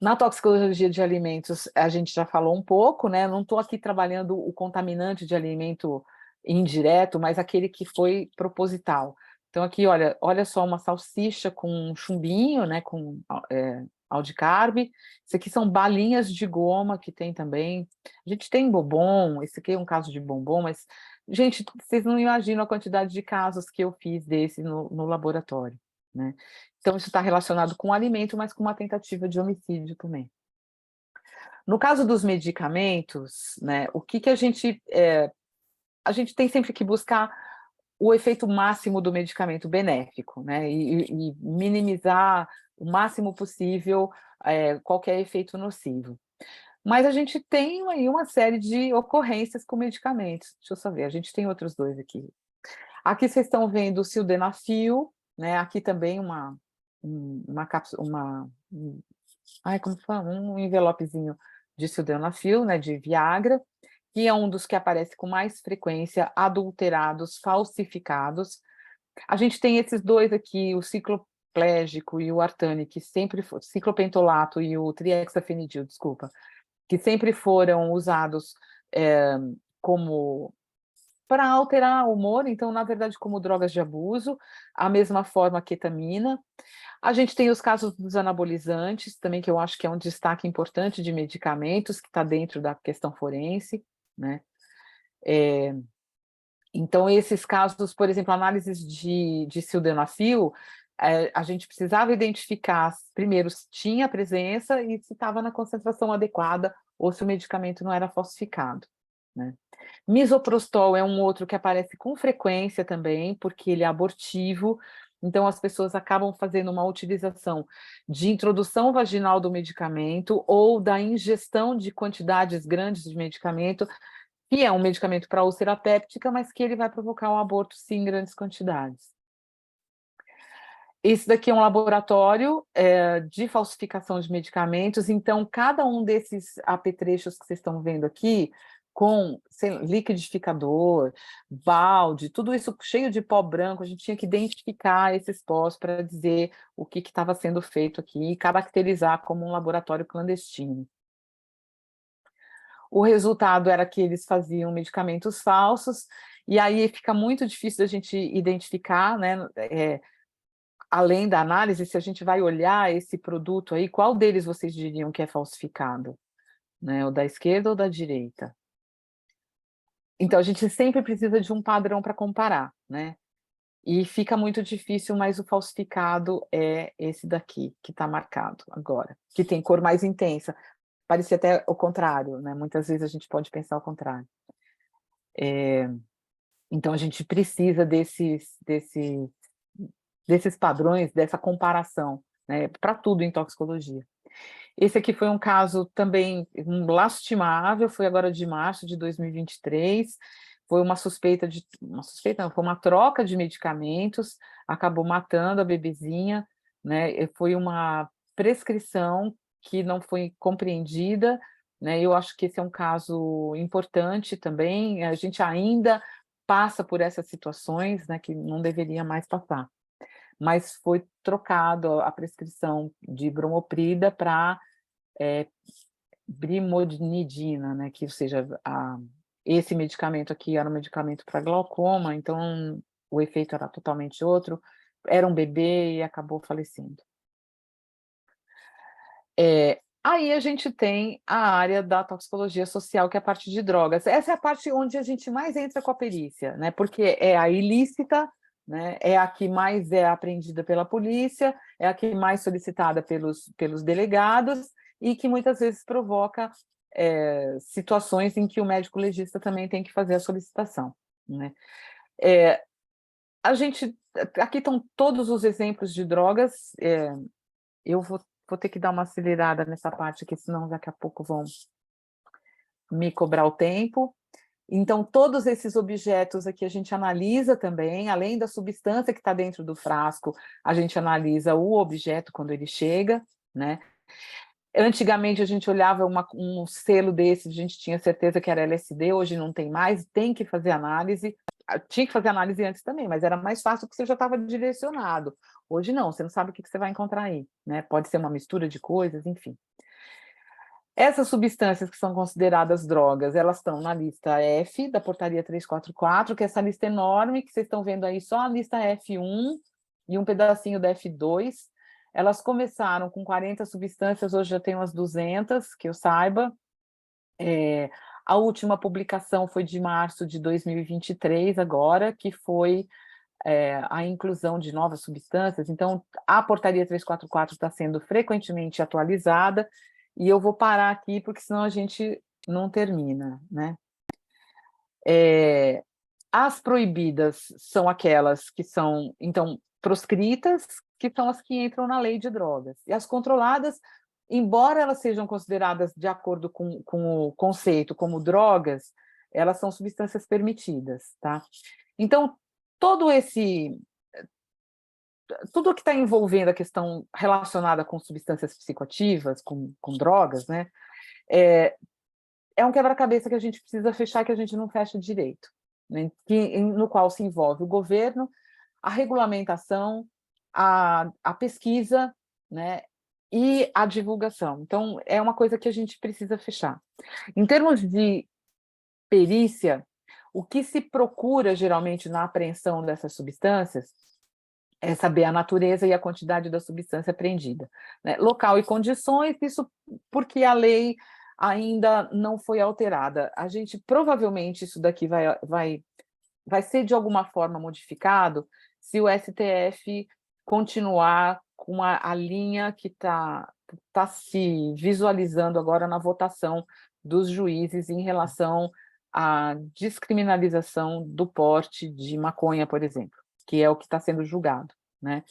Na toxicologia de alimentos, a gente já falou um pouco, né? Não estou aqui trabalhando o contaminante de alimento indireto, mas aquele que foi proposital. Então aqui, olha só, uma salsicha com chumbinho, né? Com aldicarbe. Isso aqui são balinhas de goma que tem também. A gente tem bombom, esse aqui é um caso de bombom, mas, gente, vocês não imaginam a quantidade de casos que eu fiz desse no laboratório, né? Então, isso está relacionado com o alimento, mas com uma tentativa de homicídio também. No caso dos medicamentos, né, o que a gente tem sempre que buscar o efeito máximo do medicamento benéfico, né, e minimizar o máximo possível qualquer efeito nocivo. Mas a gente tem aí uma série de ocorrências com medicamentos. Deixa eu só ver, a gente tem outros dois aqui. Aqui vocês estão vendo o sildenafil, né, aqui também uma uma cápsula, como fala? Um envelopezinho de sildenafil, né, de Viagra, que é um dos que aparece com mais frequência, adulterados, falsificados. A gente tem esses dois aqui, o cicloplégico e o artane, que sempre ciclopentolato e o trihexafenidil, desculpa, que sempre foram usados como para alterar o humor, então, na verdade, como drogas de abuso, a mesma forma a ketamina. A gente tem os casos dos anabolizantes, também, que eu acho que é um destaque importante de medicamentos, que está dentro da questão forense, né? Então, esses casos, por exemplo, análises de sildenafil, a gente precisava identificar, primeiro, se tinha presença e se estava na concentração adequada ou se o medicamento não era falsificado, né? Misoprostol é um outro que aparece com frequência também, porque ele é abortivo, então as pessoas acabam fazendo uma utilização de introdução vaginal do medicamento ou da ingestão de quantidades grandes de medicamento, que é um medicamento para úlcera péptica, mas que ele vai provocar um aborto, sim, em grandes quantidades. Esse daqui é um laboratório de falsificação de medicamentos, então cada um desses apetrechos que vocês estão vendo aqui, com liquidificador, balde, tudo isso cheio de pó branco, a gente tinha que identificar esses pós para dizer o que estava sendo feito aqui e caracterizar como um laboratório clandestino. O resultado era que eles faziam medicamentos falsos, e aí fica muito difícil a gente identificar, né? Além da análise, se a gente vai olhar esse produto aí, qual deles vocês diriam que é falsificado? Né? O da esquerda ou da direita? Então, a gente sempre precisa de um padrão para comparar, né? E fica muito difícil, mas o falsificado é esse daqui, que está marcado agora, que tem cor mais intensa. Parecia até o contrário, né? Muitas vezes a gente pode pensar o contrário. Então, a gente precisa desses padrões, dessa comparação, né? Para tudo em toxicologia. Esse aqui foi um caso também lastimável, foi agora de março de 2023, foi uma suspeita, não, foi uma troca de medicamentos, acabou matando a bebezinha, né? E foi uma prescrição que não foi compreendida, né? Eu acho que esse é um caso importante também, a gente ainda passa por essas situações, né, que não deveria mais passar. Mas foi trocado a prescrição de bromoprida para brimonidina, né, que, ou seja, esse medicamento aqui era um medicamento para glaucoma, então o efeito era totalmente outro, era um bebê e acabou falecendo. Aí a gente tem a área da toxicologia social, que é a parte de drogas. Essa é a parte onde a gente mais entra com a perícia, né? Porque é a ilícita, né? É a que mais é apreendida pela polícia, é a que mais solicitada pelos delegados e que muitas vezes provoca situações em que o médico legista também tem que fazer a solicitação, né? Aqui estão todos os exemplos de drogas, eu vou ter que dar uma acelerada nessa parte aqui, senão daqui a pouco vão me cobrar o tempo. Então, todos esses objetos aqui a gente analisa também, além da substância que está dentro do frasco, a gente analisa o objeto quando ele chega, né? Antigamente a gente olhava um selo desse, a gente tinha certeza que era LSD, hoje não tem mais, tem que fazer análise. Tinha que fazer análise antes também, mas era mais fácil porque você já estava direcionado. Hoje não, você não sabe o que você vai encontrar aí, né? Pode ser uma mistura de coisas, enfim. Essas substâncias que são consideradas drogas, elas estão na lista F da portaria 344, que é essa lista enorme, que vocês estão vendo aí, só a lista F1 e um pedacinho da F2. Elas começaram com 40 substâncias, hoje já tem umas 200, que eu saiba. A última publicação foi de março de 2023, agora, que foi a inclusão de novas substâncias. Então, a portaria 344 está sendo frequentemente atualizada, e eu vou parar aqui, porque senão a gente não termina, né? As proibidas são aquelas que são, então, proscritas, que são as que entram na lei de drogas. E as controladas, embora elas sejam consideradas de acordo com o conceito como drogas, elas são substâncias permitidas, tá? Então, todo tudo que está envolvendo a questão relacionada com substâncias psicoativas, com drogas, né? É um quebra-cabeça que a gente precisa fechar, que a gente não fecha direito, né? No qual se envolve o governo, a regulamentação, a pesquisa, né? E a divulgação. Então, é uma coisa que a gente precisa fechar. Em termos de perícia, o que se procura geralmente na apreensão dessas substâncias é saber a natureza e a quantidade da substância apreendida, né? Local e condições, isso porque a lei ainda não foi alterada. A gente, provavelmente, isso daqui vai ser de alguma forma modificado se o STF continuar com a linha que tá se visualizando agora na votação dos juízes em relação à descriminalização do porte de maconha, por exemplo, que é o que está sendo julgado, né?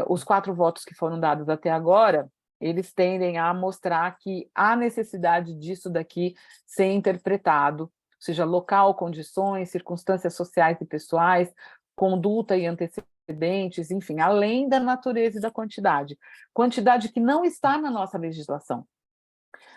Os 4 votos que foram dados até agora, eles tendem a mostrar que há necessidade disso daqui ser interpretado, ou seja, local, condições, circunstâncias sociais e pessoais, conduta e antecedentes, enfim, além da natureza e da quantidade. Quantidade que não está na nossa legislação.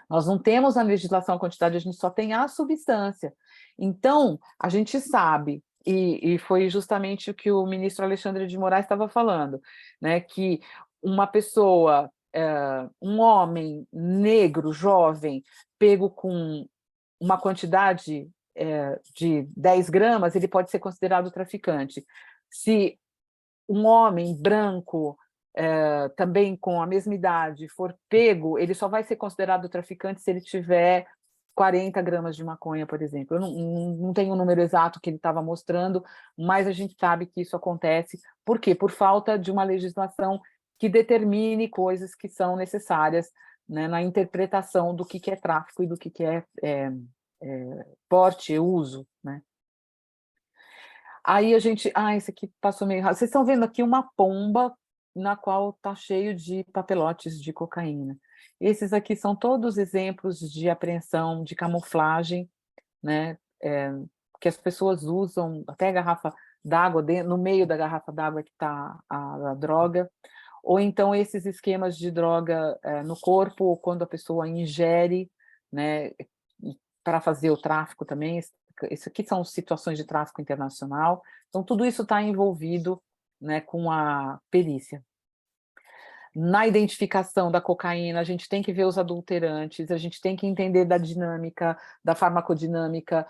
Nós não temos na legislação a quantidade, a gente só tem a substância. Então, a gente sabe, e foi justamente o que o ministro Alexandre de Moraes estava falando, né, que uma pessoa, um homem negro, jovem, pego com uma quantidade de 10 gramas, ele pode ser considerado traficante. Se um homem branco, também com a mesma idade, for pego, ele só vai ser considerado traficante se ele tiver 40 gramas de maconha, por exemplo. Eu não tenho o número exato que ele estava mostrando, mas a gente sabe que isso acontece. Por quê? Por falta de uma legislação que determine coisas que são necessárias, né, na interpretação do que é tráfico e do que porte e uso, né? Aí a gente... esse aqui passou meio errado. Vocês estão vendo aqui uma pomba na qual está cheio de papelotes de cocaína. Esses aqui são todos exemplos de apreensão, de camuflagem, né? Que as pessoas usam, até garrafa d'água, no meio da garrafa d'água que está a droga, ou então esses esquemas de droga no corpo, ou quando a pessoa ingere, né, para fazer o tráfico também. Isso aqui são situações de tráfico internacional. Então, tudo isso está envolvido, né, com a perícia. Na identificação da cocaína, a gente tem que ver os adulterantes, a gente tem que entender da dinâmica, da farmacodinâmica,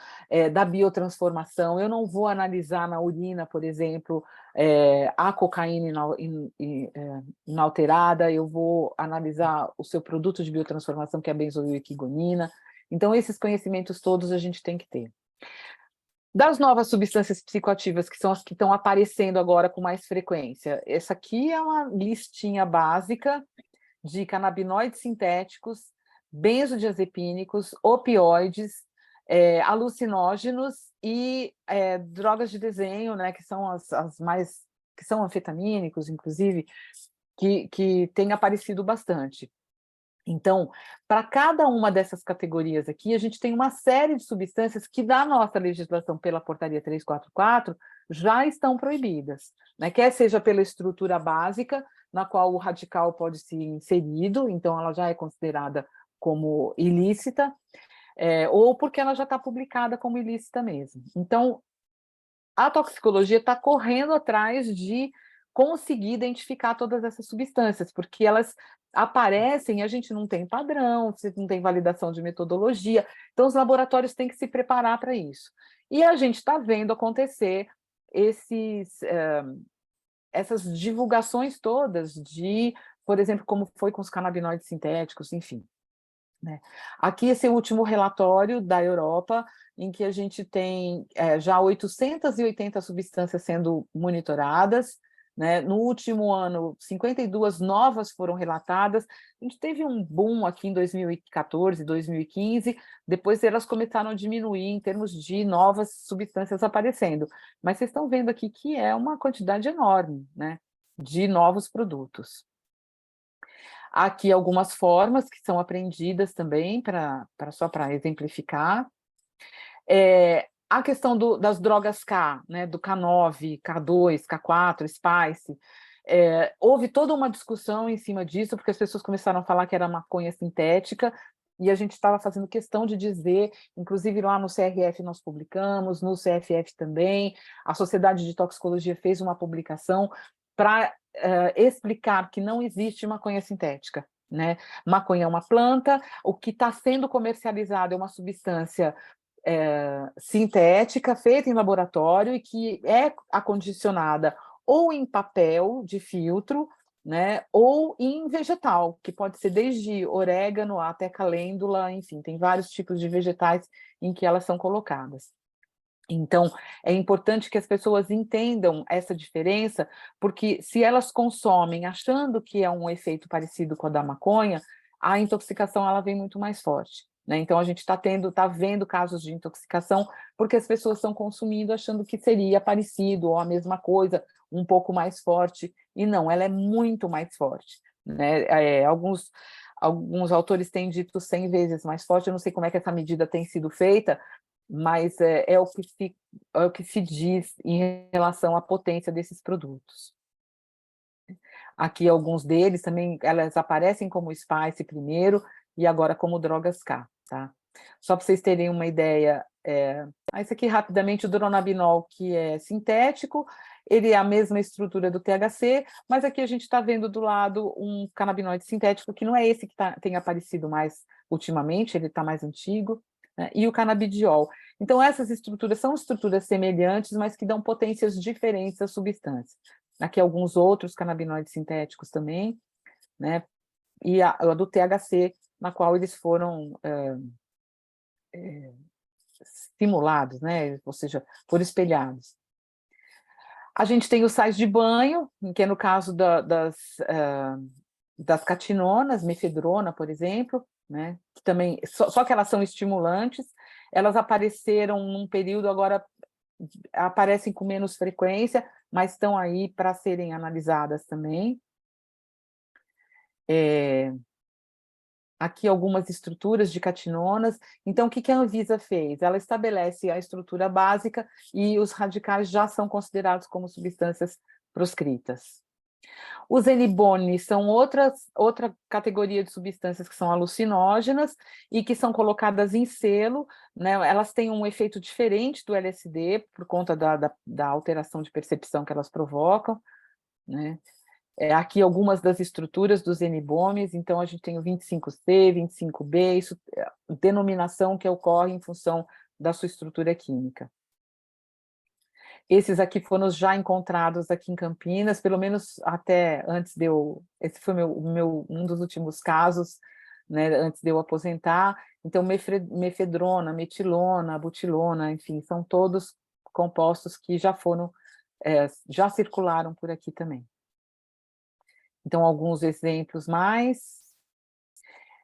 da biotransformação. Eu não vou analisar na urina, por exemplo, a cocaína inalterada, eu vou analisar o seu produto de biotransformação, que é a benzoilquigonina. Então, esses conhecimentos todos a gente tem que ter. Das novas substâncias psicoativas, que são as que estão aparecendo agora com mais frequência, essa aqui é uma listinha básica de canabinoides sintéticos, benzodiazepínicos, opioides, alucinógenos e drogas de desenho, né, que são as mais... que são anfetamínicos, inclusive, que têm aparecido bastante. Então, para cada uma dessas categorias aqui, a gente tem uma série de substâncias que, da nossa legislação pela Portaria 344, já estão proibidas, né? Quer seja pela estrutura básica, na qual o radical pode ser inserido, então ela já é considerada como ilícita, ou porque ela já está publicada como ilícita mesmo. Então, a toxicologia está correndo atrás de conseguir identificar todas essas substâncias, porque elas aparecem e a gente não tem padrão, você não tem validação de metodologia, então os laboratórios têm que se preparar para isso. E a gente está vendo acontecer essas divulgações todas de, por exemplo, como foi com os canabinoides sintéticos, enfim, né? Aqui esse último relatório da Europa, em que a gente tem já 880 substâncias sendo monitoradas, né? No último ano, 52 novas foram relatadas. A gente teve um boom aqui em 2014, 2015, depois elas começaram a diminuir em termos de novas substâncias aparecendo. Mas vocês estão vendo aqui que é uma quantidade enorme, né, de novos produtos. Aqui algumas formas que são apreendidas também, só para exemplificar. A questão das drogas K, né, do K9, K2, K4, Spice, houve toda uma discussão em cima disso, porque as pessoas começaram a falar que era maconha sintética, e a gente estava fazendo questão de dizer, inclusive lá no CRF nós publicamos, no CFF também, a Sociedade de Toxicologia fez uma publicação para explicar que não existe maconha sintética, né? Maconha é uma planta, o que está sendo comercializado é uma substância sintética, feita em laboratório e que é acondicionada ou em papel de filtro, né, ou em vegetal, que pode ser desde orégano até calêndula, enfim, tem vários tipos de vegetais em que elas são colocadas. Então, é importante que as pessoas entendam essa diferença, porque se elas consomem achando que é um efeito parecido com a da maconha, a intoxicação ela vem muito mais forte, né? Então, a gente está vendo casos de intoxicação porque as pessoas estão consumindo achando que seria parecido ou a mesma coisa, um pouco mais forte, e não, ela é muito mais forte, né? Alguns autores têm dito 100 vezes mais forte, eu não sei como é que essa medida tem sido feita, mas é o que se diz em relação à potência desses produtos. Aqui alguns deles também, elas aparecem como Spice primeiro e agora como drogas K, tá? Só para vocês terem uma ideia, esse aqui rapidamente, o dronabinol, que é sintético, ele é a mesma estrutura do THC, mas aqui a gente está vendo do lado um canabinoide sintético, que não é esse que tem aparecido mais ultimamente, ele está mais antigo, né? E o canabidiol. Então, essas estruturas são estruturas semelhantes, mas que dão potências diferentes às substâncias. Aqui alguns outros canabinoides sintéticos também, né? E a do THC, na qual eles foram simulados, né? Ou seja, foram espelhados. A gente tem os sais de banho, que é no caso das catinonas, mefedrona, por exemplo, né? Que também, só que elas são estimulantes, elas apareceram num período, agora aparecem com menos frequência, mas estão aí para serem analisadas também. Aqui algumas estruturas de catinonas. Então, o que a Anvisa fez? Ela estabelece a estrutura básica e os radicais já são considerados como substâncias proscritas. Os N-bones são outra categoria de substâncias que são alucinógenas e que são colocadas em selo, né? Elas têm um efeito diferente do LSD por conta da alteração de percepção que elas provocam, né? Aqui algumas das estruturas dos N-bones, então a gente tem o 25C, 25B, isso é a denominação que ocorre em função da sua estrutura química. Esses aqui foram já encontrados aqui em Campinas, pelo menos até antes de eu... Esse foi um dos últimos casos, né, antes de eu aposentar. Então, mefedrona, metilona, butilona, enfim, são todos compostos que já circularam por aqui também. Então, alguns exemplos mais.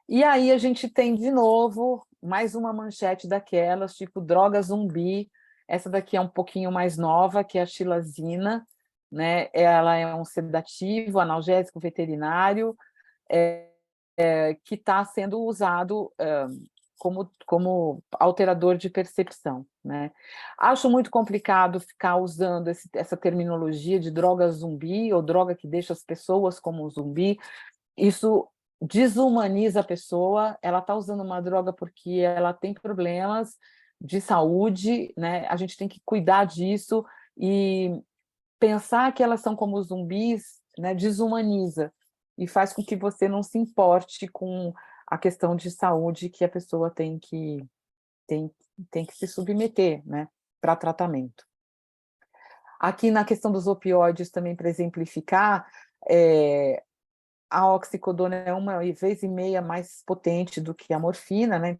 E aí a gente tem, de novo, mais uma manchete daquelas, tipo droga zumbi. Essa daqui é um pouquinho mais nova, que é a xilazina, né? Ela é um sedativo, analgésico veterinário, que está sendo usado como alterador de percepção, né? Acho muito complicado ficar usando essa terminologia de droga zumbi, ou droga que deixa as pessoas como zumbi. Isso desumaniza a pessoa, ela está usando uma droga porque ela tem problemas de saúde, né? A gente tem que cuidar disso, e pensar que elas são como zumbis, né, desumaniza e faz com que você não se importe com a questão de saúde que a pessoa tem que se submeter, né, para tratamento. Aqui na questão dos opioides também, para exemplificar, a oxicodona é 1,5 vezes mais potente do que a morfina, né?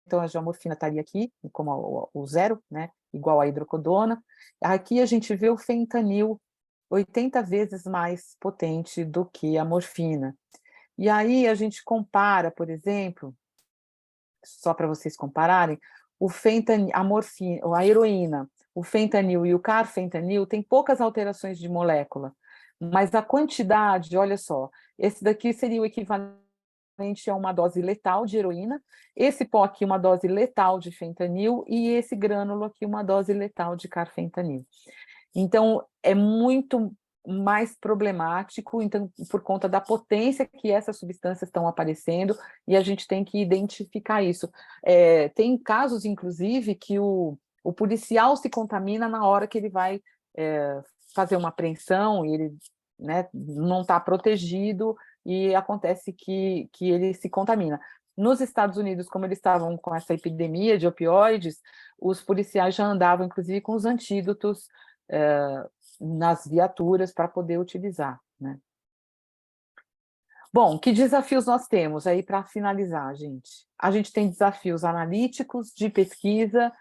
Então a morfina estaria aqui como o zero, né, igual a hidrocodona. Aqui a gente vê o fentanil 80 vezes mais potente do que a morfina. E aí a gente compara, por exemplo, só para vocês compararem, o fentanil, a morfina, a heroína, o fentanil e o carfentanil têm poucas alterações de molécula, mas a quantidade, olha só, esse daqui seria o equivalente é uma dose letal de heroína, esse pó aqui uma dose letal de fentanil e esse grânulo aqui uma dose letal de carfentanil. Então, é muito mais problemático, então, por conta da potência que essas substâncias estão aparecendo, e a gente tem que identificar isso. Tem casos, inclusive, que o policial se contamina na hora que ele vai fazer uma apreensão, e ele, né, não está protegido, e acontece que ele se contamina. Nos Estados Unidos, como eles estavam com essa epidemia de opioides, os policiais já andavam, inclusive, com os antídotos nas viaturas para poder utilizar, né? Bom, que desafios nós temos aí para finalizar, gente? A gente tem desafios analíticos, de pesquisa,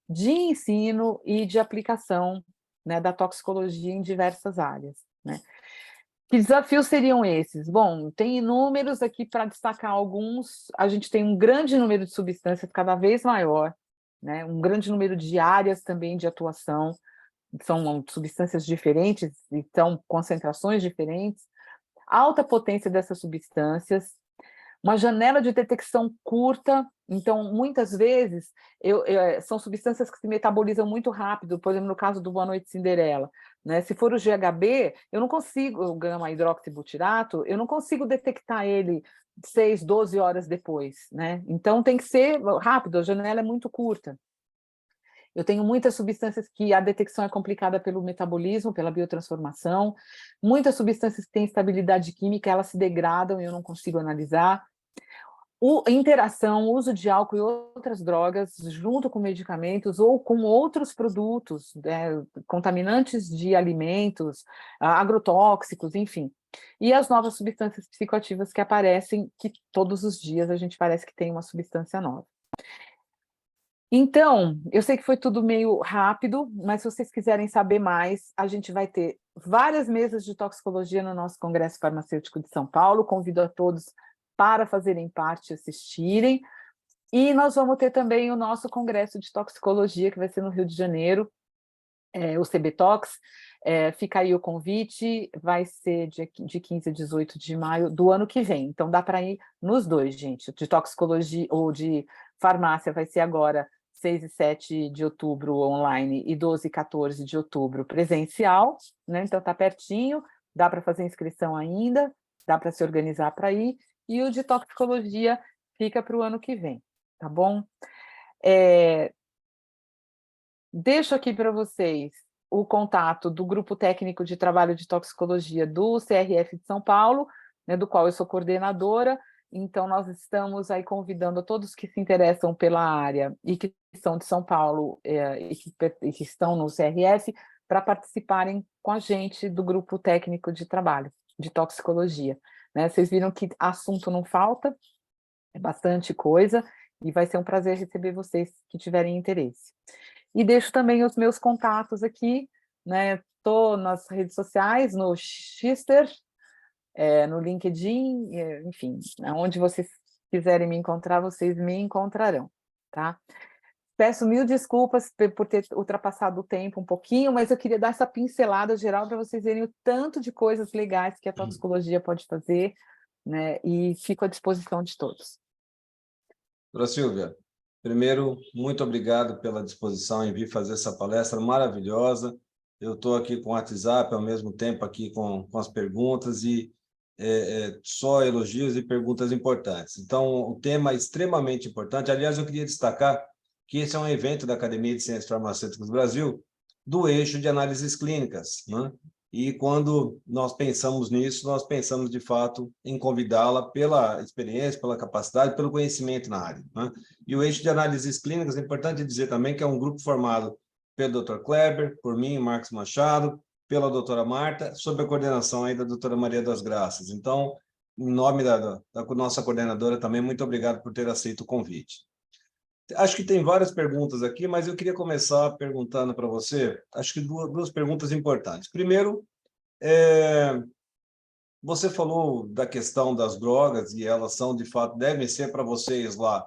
de ensino e de aplicação, né, da toxicologia em diversas áreas, né? Que desafios seriam esses? Bom, tem inúmeros aqui para destacar alguns. A gente tem um grande número de substâncias cada vez maior, né? Um grande número de áreas também de atuação, são substâncias diferentes, então concentrações diferentes, alta potência dessas substâncias, uma janela de detecção curta, então, muitas vezes, são substâncias que se metabolizam muito rápido, por exemplo, no caso do Boa Noite Cinderela, né? Se for o GHB, eu não consigo, o gama-hidroxibutirato, eu não consigo detectar ele 6, 12 horas depois, né? Então, tem que ser rápido, a janela é muito curta. Eu tenho muitas substâncias que a detecção é complicada pelo metabolismo, pela biotransformação, muitas substâncias que têm estabilidade química, elas se degradam e eu não consigo analisar. Interação, uso de álcool e outras drogas junto com medicamentos ou com outros produtos, contaminantes de alimentos, agrotóxicos, enfim. E as novas substâncias psicoativas que aparecem, que todos os dias a gente parece que tem uma substância nova. Então, eu sei que foi tudo meio rápido, mas se vocês quiserem saber mais, a gente vai ter várias mesas de toxicologia no nosso Congresso Farmacêutico de São Paulo. Convido a todos para fazerem parte e assistirem. E nós vamos ter também o nosso Congresso de Toxicologia, que vai ser no Rio de Janeiro, o CBTox. Fica aí o convite, vai ser de 15 a 18 de maio do ano que vem. Então, dá para ir nos dois, gente. De toxicologia ou de farmácia vai ser agora 6 e 7 de outubro online e 12 e 14 de outubro presencial, né? Então está pertinho, dá para fazer inscrição ainda, dá para se organizar para ir, e o de toxicologia fica para o ano que vem, tá bom? Deixo aqui para vocês o contato do Grupo Técnico de Trabalho de Toxicologia do CRF de São Paulo, né, do qual eu sou coordenadora. Então, nós estamos aí convidando a todos que se interessam pela área e que são de São Paulo e que estão no CRF para participarem com a gente do Grupo Técnico de Trabalho de Toxicologia, né? Vocês viram que assunto não falta, é bastante coisa, e vai ser um prazer receber vocês que tiverem interesse. E deixo também os meus contatos aqui, né? Estou nas redes sociais, no Xister, no LinkedIn, enfim, onde vocês quiserem me encontrar, vocês me encontrarão, tá? Peço mil desculpas por ter ultrapassado o tempo um pouquinho, mas eu queria dar essa pincelada geral para vocês verem o tanto de coisas legais que a toxicologia pode fazer, né? E fico à disposição de todos. Doutora Silvia, primeiro, muito obrigado pela disposição em vir fazer essa palestra maravilhosa. Eu estou aqui com o WhatsApp, ao mesmo tempo aqui com as perguntas, e só elogios e perguntas importantes. Então, o tema é extremamente importante. Aliás, eu queria destacar que esse é um evento da Academia de Ciências Farmacêuticas do Brasil, do eixo de análises clínicas, né? E quando nós pensamos nisso, nós pensamos, de fato, em convidá-la pela experiência, pela capacidade, pelo conhecimento na área, né? E o eixo de análises clínicas, é importante dizer também que é um grupo formado pelo Dr. Kleber, por mim, Marcos Machado, pela doutora Marta, sob a coordenação aí da doutora Maria das Graças. Então, em nome da nossa coordenadora também, muito obrigado por ter aceito o convite. Acho que tem várias perguntas aqui, mas eu queria começar perguntando para você, acho que duas perguntas importantes. Primeiro, você falou da questão das drogas, e elas são, de fato, devem ser para vocês lá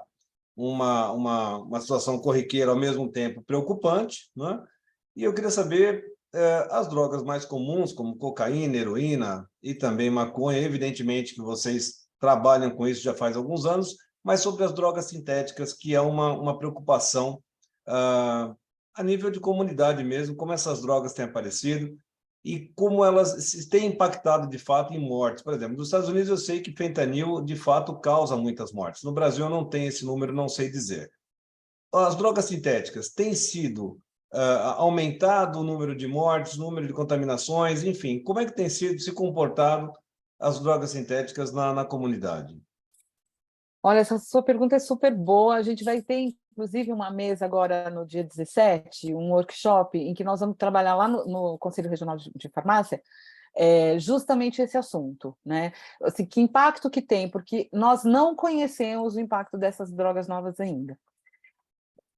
uma situação corriqueira, ao mesmo tempo preocupante, né? E eu queria saber, as drogas mais comuns, como cocaína, heroína e também maconha, evidentemente que vocês trabalham com isso já faz alguns anos, mas sobre as drogas sintéticas, que é uma preocupação a nível de comunidade mesmo, como essas drogas têm aparecido e como elas têm impactado, de fato, em mortes. Por exemplo, nos Estados Unidos eu sei que fentanil, de fato, causa muitas mortes. No Brasil eu não tenho esse número, não sei dizer. As drogas sintéticas têm sido aumentado o número de mortes, o número de contaminações, enfim, como é que tem sido se comportado as drogas sintéticas na comunidade? Olha, essa sua pergunta é super boa. A gente vai ter, inclusive, uma mesa agora no dia 17, um workshop, em que nós vamos trabalhar lá no Conselho Regional de Farmácia, justamente esse assunto, né? Assim, que impacto que tem, porque nós não conhecemos o impacto dessas drogas novas ainda.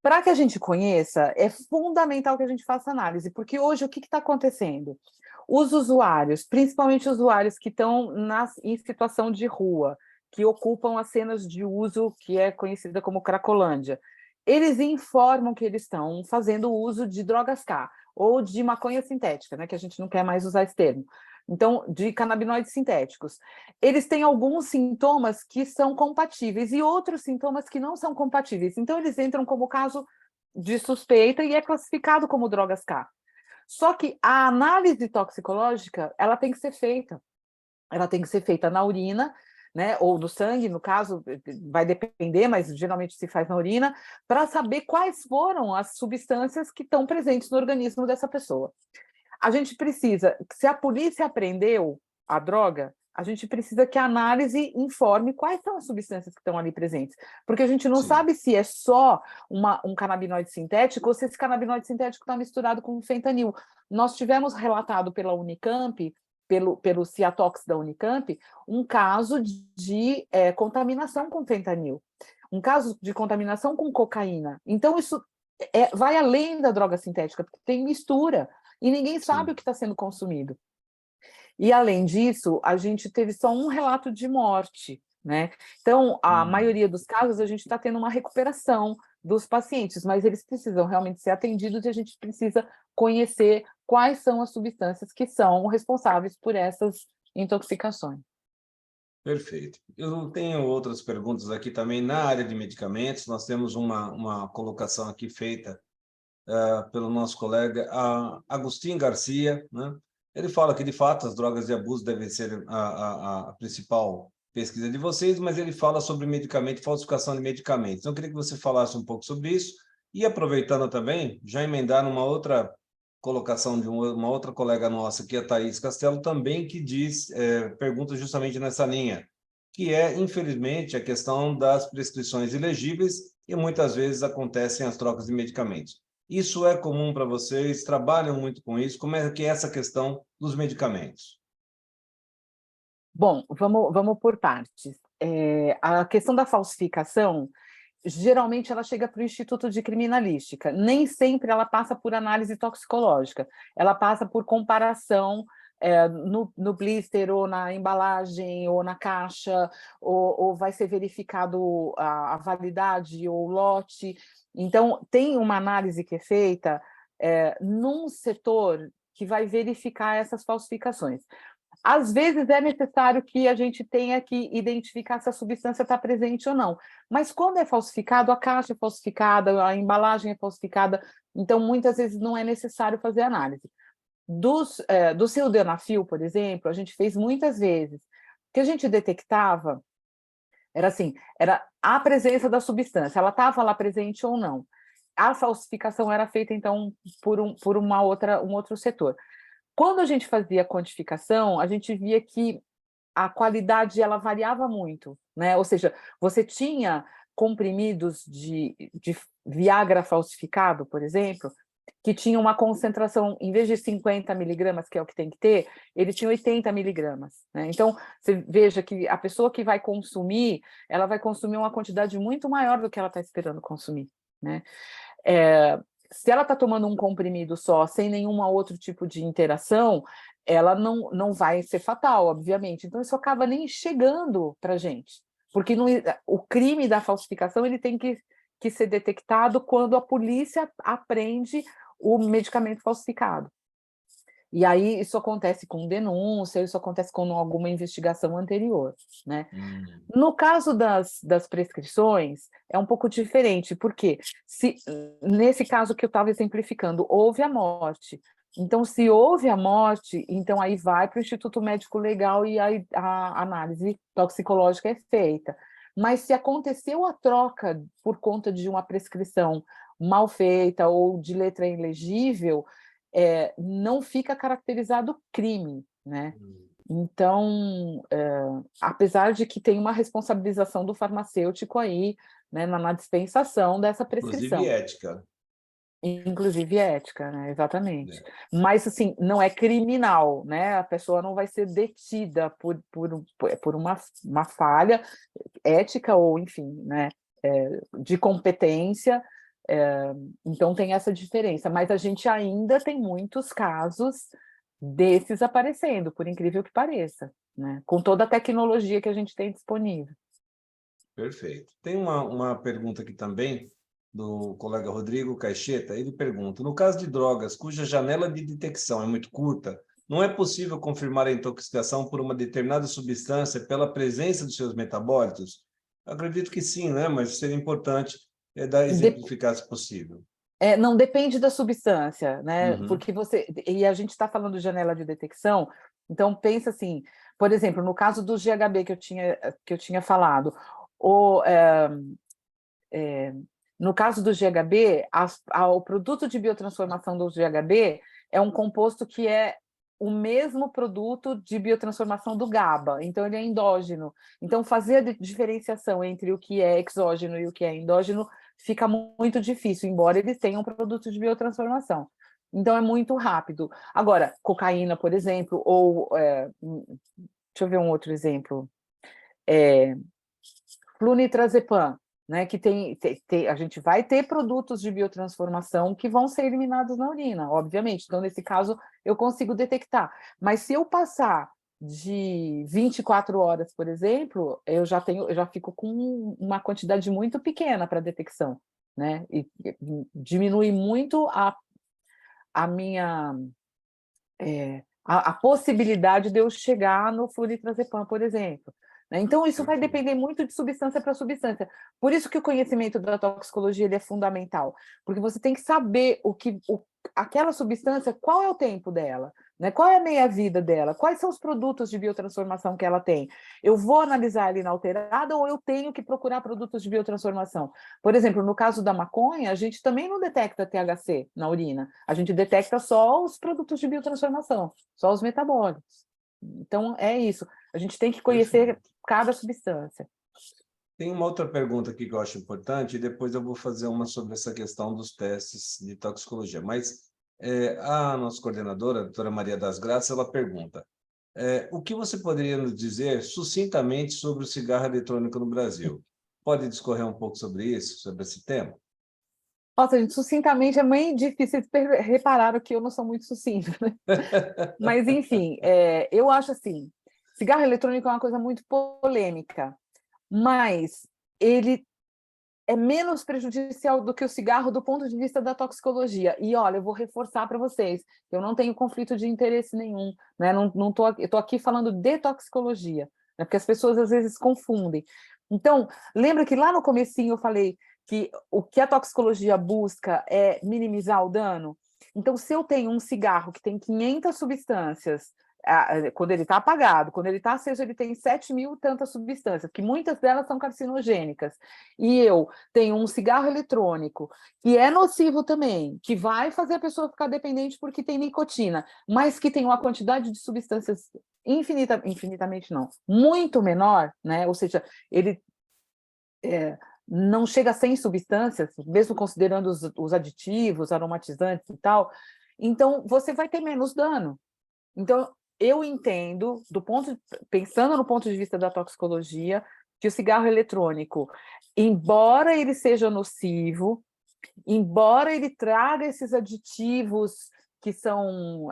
Para que a gente conheça, é fundamental que a gente faça análise, porque hoje o que está acontecendo? Os usuários, principalmente usuários que estão em situação de rua, que ocupam as cenas de uso que é conhecida como Cracolândia, eles informam que eles estão fazendo uso de drogas K, ou de maconha sintética, né, que a gente não quer mais usar esse termo. Então, de canabinoides sintéticos. Eles têm alguns sintomas que são compatíveis e outros sintomas que não são compatíveis. Então, eles entram como caso de suspeita e é classificado como drogas K. Só que a análise toxicológica, ela tem que ser feita. Ela tem que ser feita na urina, né, ou no sangue, no caso, vai depender, mas geralmente se faz na urina, para saber quais foram as substâncias que estão presentes no organismo dessa pessoa. A gente precisa, se a polícia apreendeu a droga, a gente precisa que a análise informe quais são as substâncias que estão ali presentes, porque a gente não Sim. sabe se é só um canabinoide sintético ou se esse canabinoide sintético está misturado com fentanil. Nós tivemos relatado pela Unicamp, pelo Ciatox da Unicamp, um caso de contaminação com fentanil, um caso de contaminação com cocaína. Então, isso vai além da droga sintética, porque tem mistura, e ninguém sabe Sim. o que está sendo consumido. E, além disso, a gente teve só um relato de morte, né? Então, a maioria dos casos, a gente está tendo uma recuperação dos pacientes, mas eles precisam realmente ser atendidos e a gente precisa conhecer quais são as substâncias que são responsáveis por essas intoxicações. Perfeito. Eu tenho outras perguntas aqui também na área de medicamentos. Nós temos uma colocação aqui feita pelo nosso colega Agostinho Garcia, né? Ele fala que, de fato, as drogas de abuso devem ser a principal pesquisa de vocês, mas ele fala sobre medicamento, falsificação de medicamentos. Então, eu queria que você falasse um pouco sobre isso e, aproveitando também, já emendar numa outra colocação de uma outra colega nossa, que é a Thaís Castelo, também, que pergunta justamente nessa linha, que é, infelizmente, a questão das prescrições ilegíveis e muitas vezes acontecem as trocas de medicamentos. Isso é comum para vocês? Trabalham muito com isso? Como é que é essa questão dos medicamentos? Bom, vamos por partes. A questão da falsificação, geralmente ela chega para o Instituto de Criminalística, nem sempre ela passa por análise toxicológica, ela passa por comparação no blister, ou na embalagem, ou na caixa, ou vai ser verificado a validade ou o lote. Então, tem uma análise que é feita num setor que vai verificar essas falsificações. Às vezes é necessário que a gente tenha que identificar se a substância está presente ou não. Mas quando é falsificado, a caixa é falsificada, a embalagem é falsificada, então muitas vezes não é necessário fazer análise. Do sildenafil, por exemplo, a gente fez muitas vezes. O que a gente detectava era assim, era a presença da substância, ela estava lá presente ou não. A falsificação era feita, então, por um outro setor. Quando a gente fazia a quantificação, a gente via que a qualidade ela variava muito, né? Ou seja, você tinha comprimidos de Viagra falsificado, por exemplo, que tinha uma concentração, em vez de 50 miligramas, que é o que tem que ter, ele tinha 80 miligramas, né? Então, você veja que a pessoa que vai consumir, ela vai consumir uma quantidade muito maior do que ela está esperando consumir, né? Se ela está tomando um comprimido só, sem nenhum outro tipo de interação, ela não vai ser fatal, obviamente. Então, isso acaba nem chegando para a gente, porque o crime da falsificação ele tem que ser detectado quando a polícia apreende o medicamento falsificado. E aí isso acontece com denúncia, isso acontece com alguma investigação anterior, né? No caso das prescrições, é um pouco diferente, porque nesse caso que eu estava exemplificando, houve a morte. Então, se houve a morte, então aí vai para o Instituto Médico Legal e a análise toxicológica é feita. Mas se aconteceu a troca por conta de uma prescrição mal feita ou de letra ilegível, não fica caracterizado crime, né? Então, apesar de que tem uma responsabilização do farmacêutico aí, né, na dispensação dessa Inclusive prescrição. ética. Inclusive ética, né? Exatamente. É. Mas, assim, não é criminal, né? A pessoa não vai ser detida por uma falha ética ou, enfim, né? De competência. Então, tem essa diferença. Mas a gente ainda tem muitos casos desses aparecendo, por incrível que pareça, né? Com toda a tecnologia que a gente tem disponível. Perfeito. Tem uma pergunta aqui também, do colega Rodrigo Caixeta. Ele pergunta: no caso de drogas cuja janela de detecção é muito curta, não é possível confirmar a intoxicação por uma determinada substância pela presença dos seus metabólitos? Eu acredito que sim, né? Mas seria importante exemplificar se possível. Não depende da substância, né? Uhum. Porque e a gente está falando de janela de detecção, então pensa assim, por exemplo, no caso do GHB que eu tinha falado, o, no caso do GHB, o produto de biotransformação do GHB é um composto que é o mesmo produto de biotransformação do GABA, então ele é endógeno. Então, fazer a diferenciação entre o que é exógeno e o que é endógeno fica muito difícil, embora eles tenham produtos de biotransformação. Então, é muito rápido. Agora, cocaína, por exemplo, ou... deixa eu ver um outro exemplo. Flunitrazepam, né, que a gente vai ter produtos de biotransformação que vão ser eliminados na urina, obviamente. Então, nesse caso, eu consigo detectar. Mas se eu passar de 24 horas, por exemplo, eu já fico com uma quantidade muito pequena para detecção, né? E diminui muito a minha a possibilidade de eu chegar no flunitrazepam, por exemplo. Né? Então, isso vai depender muito de substância para substância. Por isso que o conhecimento da toxicologia ele é fundamental, porque você tem que saber aquela substância, qual é o tempo dela, né? Qual é a meia-vida dela, quais são os produtos de biotransformação que ela tem. Eu vou analisar ela inalterada ou eu tenho que procurar produtos de biotransformação? Por exemplo, no caso da maconha, a gente também não detecta THC na urina, a gente detecta só os produtos de biotransformação, só os metabólicos. Então, é isso. A gente tem que conhecer cada substância. Tem uma outra pergunta aqui que eu acho importante, e depois eu vou fazer uma sobre essa questão dos testes de toxicologia. Mas a nossa coordenadora, a doutora Maria das Graças, ela pergunta: o que você poderia nos dizer sucintamente sobre o cigarro eletrônico no Brasil? Pode discorrer um pouco sobre isso, sobre esse tema? Nossa, gente, sucintamente é meio difícil. Repararam que eu não sou muito sucinta, né? Mas, enfim, eu acho assim, cigarro eletrônico é uma coisa muito polêmica, mas ele é menos prejudicial do que o cigarro do ponto de vista da toxicologia. E, olha, eu vou reforçar para vocês, eu não tenho conflito de interesse nenhum, né? Eu estou aqui falando de toxicologia, né? Porque as pessoas às vezes confundem. Então, lembra que lá no comecinho eu falei que o que a toxicologia busca é minimizar o dano? Então, se eu tenho um cigarro que tem 500 substâncias, quando ele está apagado, quando ele está aceso, ele tem 7.000 tantas substâncias, que muitas delas são carcinogênicas, e eu tenho um cigarro eletrônico, que é nocivo também, que vai fazer a pessoa ficar dependente porque tem nicotina, mas que tem uma quantidade de substâncias infinitamente não, muito menor, né? Ou seja, ele não chega a 100 substâncias, mesmo considerando os aditivos, aromatizantes e tal, então você vai ter menos dano. Então, eu entendo, pensando no ponto de vista da toxicologia, que o cigarro eletrônico, embora ele seja nocivo, embora ele traga esses aditivos que são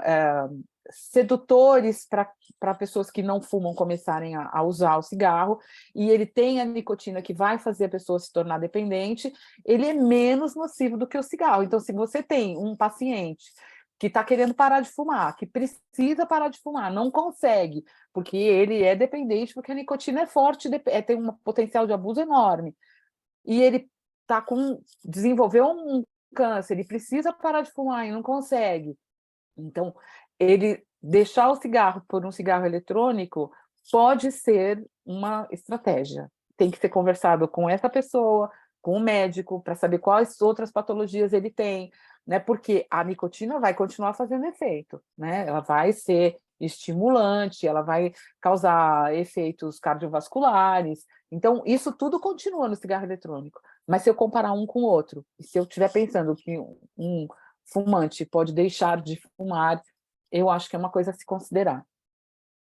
sedutores para pessoas que não fumam começarem a usar o cigarro, e ele tem a nicotina que vai fazer a pessoa se tornar dependente, ele é menos nocivo do que o cigarro. Então, se você tem um paciente que está querendo parar de fumar, que precisa parar de fumar, não consegue, porque ele é dependente, porque a nicotina é forte, tem um potencial de abuso enorme. E ele desenvolveu um câncer, ele precisa parar de fumar e não consegue. Então, ele deixar o cigarro por um cigarro eletrônico pode ser uma estratégia. Tem que ser conversado com essa pessoa, com o médico, para saber quais outras patologias ele tem, né? Porque a nicotina vai continuar fazendo efeito, né? Ela vai ser estimulante, ela vai causar efeitos cardiovasculares. Então, isso tudo continua no cigarro eletrônico. Mas se eu comparar um com o outro, e se eu estiver pensando que um fumante pode deixar de fumar, eu acho que é uma coisa a se considerar.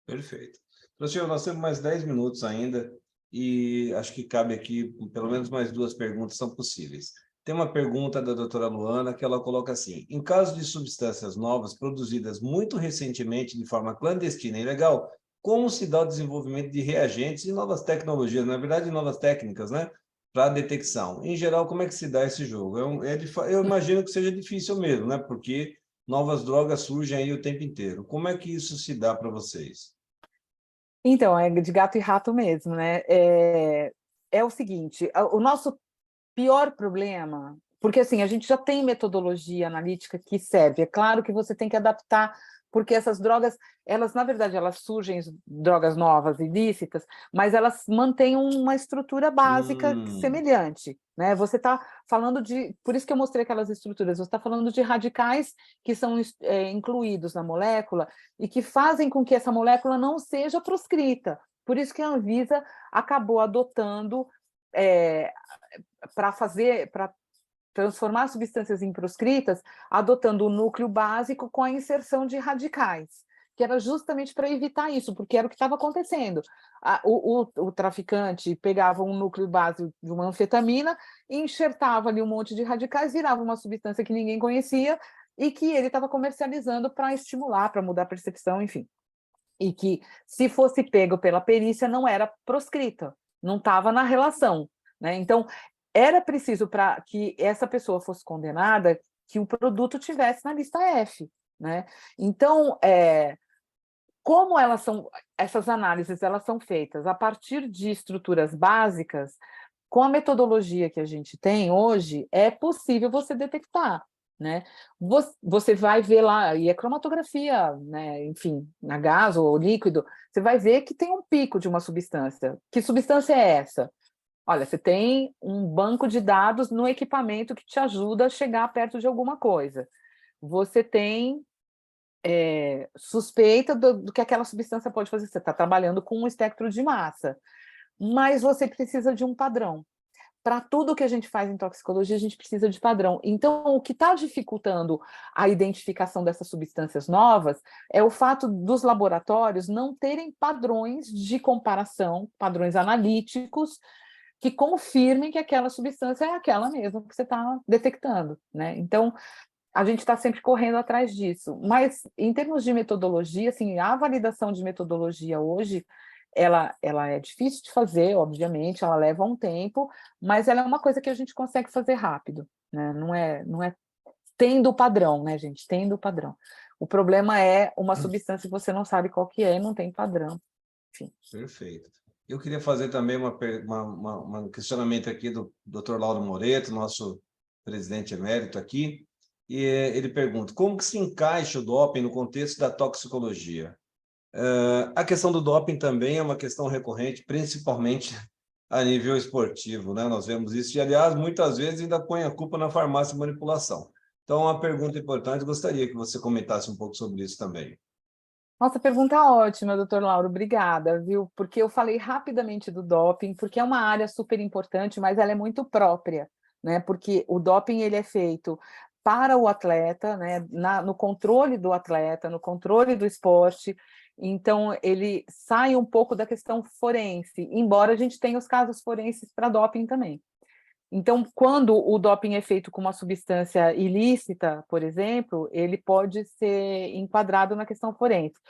Perfeito. Professor, nós temos mais 10 minutos ainda e acho que cabe aqui, pelo menos mais duas perguntas são possíveis. Tem uma pergunta da doutora Luana que ela coloca assim: em caso de substâncias novas produzidas muito recentemente de forma clandestina e ilegal, como se dá o desenvolvimento de reagentes e novas tecnologias, na verdade, novas técnicas, né, para a detecção? Em geral, como é que se dá esse jogo? Eu imagino que seja difícil mesmo, né, porque novas drogas surgem aí o tempo inteiro. Como é que isso se dá para vocês? Então, é de gato e rato mesmo, né? É o seguinte, o nosso pior problema, porque assim, a gente já tem metodologia analítica que serve, é claro que você tem que adaptar, porque essas drogas, elas, na verdade, elas surgem, drogas novas, ilícitas, mas elas mantêm uma estrutura básica semelhante, né? Você está falando por isso que eu mostrei aquelas estruturas, você está falando de radicais que são incluídos na molécula e que fazem com que essa molécula não seja proscrita. Por isso que a Anvisa acabou adotando para transformar substâncias em proscritas, adotando o núcleo básico com a inserção de radicais, que era justamente para evitar isso, porque era o que estava acontecendo. O traficante pegava um núcleo básico de uma anfetamina, enxertava ali um monte de radicais, virava uma substância que ninguém conhecia e que ele estava comercializando para estimular, para mudar a percepção, enfim. E que, se fosse pego pela perícia, não era proscrita, não estava na relação, né? Então, era preciso, para que essa pessoa fosse condenada, que o produto tivesse na lista F, né? Então, como essas análises elas são feitas a partir de estruturas básicas, com a metodologia que a gente tem hoje, é possível você detectar, né? Você vai ver lá, e é cromatografia, né? Enfim, na gás ou líquido, você vai ver que tem um pico de uma substância. Que substância é essa? Olha, você tem um banco de dados no equipamento que te ajuda a chegar perto de alguma coisa. Você tem suspeita do que aquela substância pode fazer. Você está trabalhando com um espectro de massa, mas você precisa de um padrão. Para tudo que a gente faz em toxicologia, a gente precisa de padrão. Então, o que está dificultando a identificação dessas substâncias novas é o fato dos laboratórios não terem padrões de comparação, padrões analíticos, que confirmem que aquela substância é aquela mesma que você está detectando, né? Então, a gente está sempre correndo atrás disso. Mas, em termos de metodologia, assim, a validação de metodologia hoje, ela é difícil de fazer, obviamente, ela leva um tempo, mas ela é uma coisa que a gente consegue fazer rápido, né? Não é tendo o padrão, né, gente? Tendo o padrão. O problema é uma substância que você não sabe qual que é, não tem padrão. Enfim. Perfeito. Eu queria fazer também um questionamento aqui do Dr. Lauro Moreto, nosso presidente emérito aqui, e ele pergunta: como que se encaixa o doping no contexto da toxicologia? A questão do doping também é uma questão recorrente, principalmente a nível esportivo, né? Nós vemos isso, e, aliás, muitas vezes ainda põe a culpa na farmácia e manipulação. Então, uma pergunta importante, gostaria que você comentasse um pouco sobre isso também. Nossa, pergunta ótima, doutor Lauro, obrigada, viu? Porque eu falei rapidamente do doping, porque é uma área super importante, mas ela é muito própria, né? Porque o doping ele é feito para o atleta, né? No controle do atleta, no controle do esporte, então ele sai um pouco da questão forense, embora a gente tenha os casos forenses para doping também. Então, quando o doping é feito com uma substância ilícita, por exemplo, ele pode ser enquadrado na questão forense.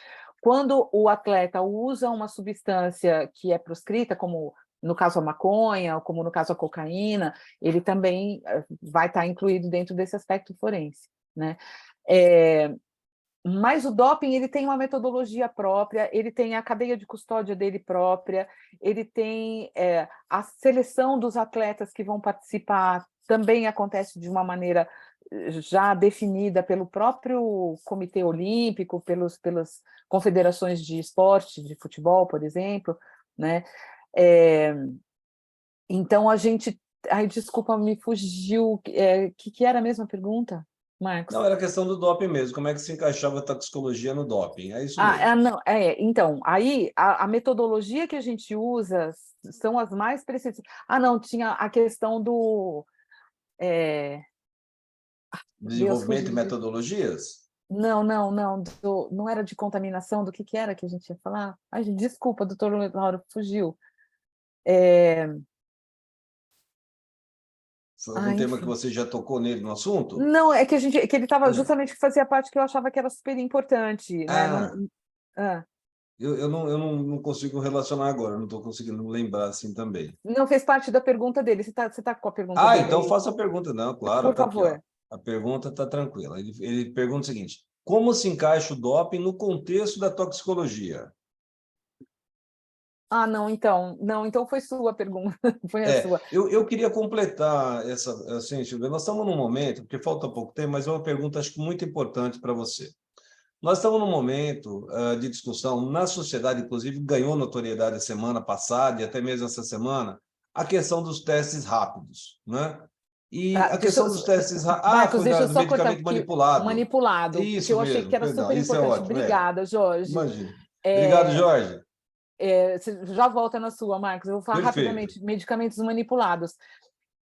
Quando o atleta usa uma substância que é proscrita, como no caso a maconha, ou como no caso a cocaína, ele também vai estar incluído dentro desse aspecto forense, né? Mas o doping ele tem uma metodologia própria, ele tem a cadeia de custódia dele própria, ele tem a seleção dos atletas que vão participar, também acontece de uma maneira já definida pelo próprio Comitê Olímpico, pelas confederações de esporte, de futebol, por exemplo, né? Então, a gente... Ai, desculpa, me fugiu. Que era a mesma pergunta, Marcos? Não, era questão do doping mesmo. Como é que se encaixava a toxicologia no doping? É isso mesmo. Não, então, aí a metodologia que a gente usa são as mais precisas. Não, tinha a questão do... Desenvolvimento e metodologias? Não, não era de contaminação, do que era que a gente ia falar? Ai, gente, desculpa, doutor Lauro, fugiu. Foi algum tema que você já tocou nele no assunto? Não, que ele estava justamente que fazia parte que eu achava que era super importante, né? Eu não consigo relacionar agora, não estou conseguindo lembrar assim também. Não fez parte da pergunta dele. Você tá com a pergunta dele? Então faça a pergunta. Não, claro, por está favor. aqui. Ó. A pergunta está tranquila. Ele pergunta o seguinte: como se encaixa o doping no contexto da toxicologia? Não, então foi sua pergunta, foi a sua. Eu queria completar essa, assim, Silvia, nós estamos num momento, porque falta pouco tempo, mas é uma pergunta, acho que muito importante para você. Nós estamos num momento de discussão na sociedade, inclusive ganhou notoriedade a semana passada e até mesmo essa semana, a questão dos testes rápidos, né? E a questão dos testes rápidos... Marcos, foi deixa eu do só cortar medicamento manipulado. Manipulado, porque Isso eu achei mesmo, que era perdão, super isso é importante. ótimo. Obrigada, Jorge. Imagina. Obrigado, Jorge. Você já volta na sua, Marcos. Eu vou falar Perfeito. rapidamente, medicamentos manipulados.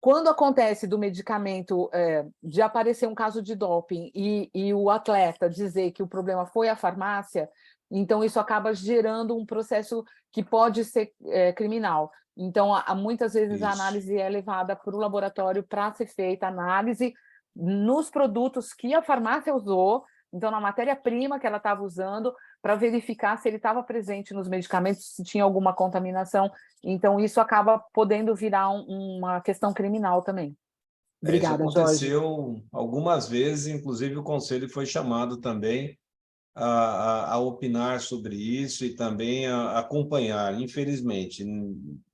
Quando acontece do medicamento de aparecer um caso de doping e o atleta dizer que o problema foi a farmácia, então isso acaba gerando um processo que pode ser criminal. Então, muitas vezes a análise é levada para o laboratório para ser feita a análise nos produtos que a farmácia usou, então na matéria-prima que ela estava usando, para verificar se ele estava presente nos medicamentos, se tinha alguma contaminação. Então, isso acaba podendo virar uma questão criminal também. Obrigada, isso Jorge. aconteceu algumas vezes, inclusive o Conselho foi chamado também a opinar sobre isso e também a acompanhar. Infelizmente,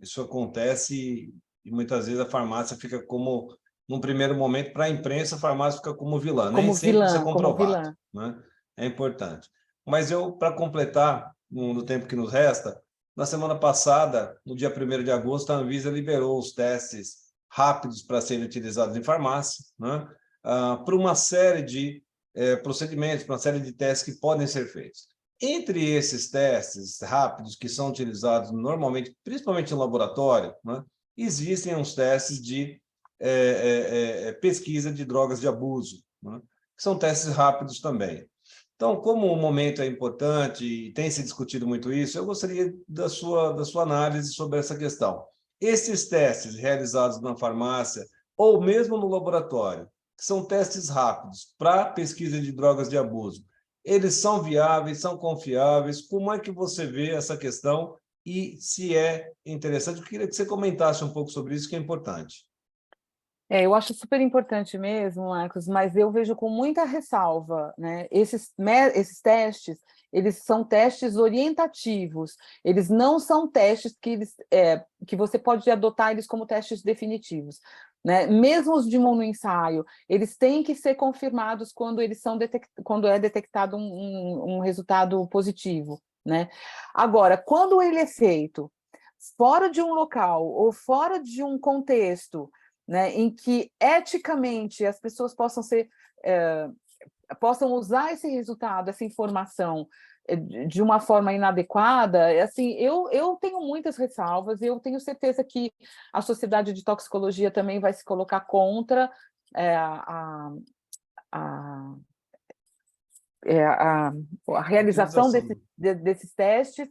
isso acontece e muitas vezes a farmácia fica como, num primeiro momento, para a imprensa, a farmácia fica como vilã. Nem sempre isso é comprovado, né? É importante. Mas para completar, no tempo que nos resta, na semana passada, no dia 1º de agosto, a Anvisa liberou os testes rápidos para serem utilizados em farmácia, né? Para uma série de procedimentos, para uma série de testes que podem ser feitos. Entre esses testes rápidos que são utilizados normalmente, principalmente em laboratório, né, existem uns testes de pesquisa de drogas de abuso, né, que são testes rápidos também. Então, como o momento é importante e tem se discutido muito isso, eu gostaria da sua análise sobre essa questão. Esses testes realizados na farmácia ou mesmo no laboratório, que são testes rápidos para pesquisa de drogas de abuso, eles são viáveis, são confiáveis? Como é que você vê essa questão e se é interessante? Eu queria que você comentasse um pouco sobre isso, que é importante. Eu acho super importante mesmo, Marcos, mas eu vejo com muita ressalva, né? Esses testes, eles são testes orientativos, eles não são testes que você pode adotar eles como testes definitivos, né? Mesmo os de monoensaio, eles têm que ser confirmados quando quando é detectado um resultado positivo, né? Agora, quando ele é feito fora de um local ou fora de um contexto, né, em que eticamente as pessoas possam usar esse resultado, essa informação de uma forma inadequada, assim, eu tenho muitas ressalvas e eu tenho certeza que a Sociedade de Toxicologia também vai se colocar contra a realização desses testes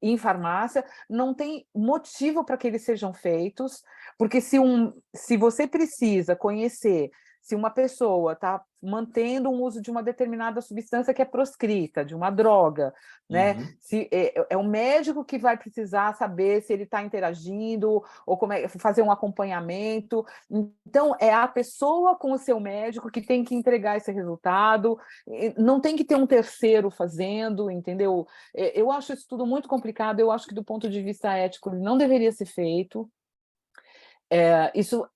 em farmácia. Não tem motivo para que eles sejam feitos, porque se você precisa conhecer se uma pessoa está mantendo um uso de uma determinada substância que é proscrita, de uma droga, né? Se é o médico que vai precisar saber se ele está interagindo ou como fazer um acompanhamento. Então, é a pessoa com o seu médico que tem que entregar esse resultado, não tem que ter um terceiro fazendo, entendeu? Eu acho isso tudo muito complicado, eu acho que do ponto de vista ético não deveria ser feito. Isso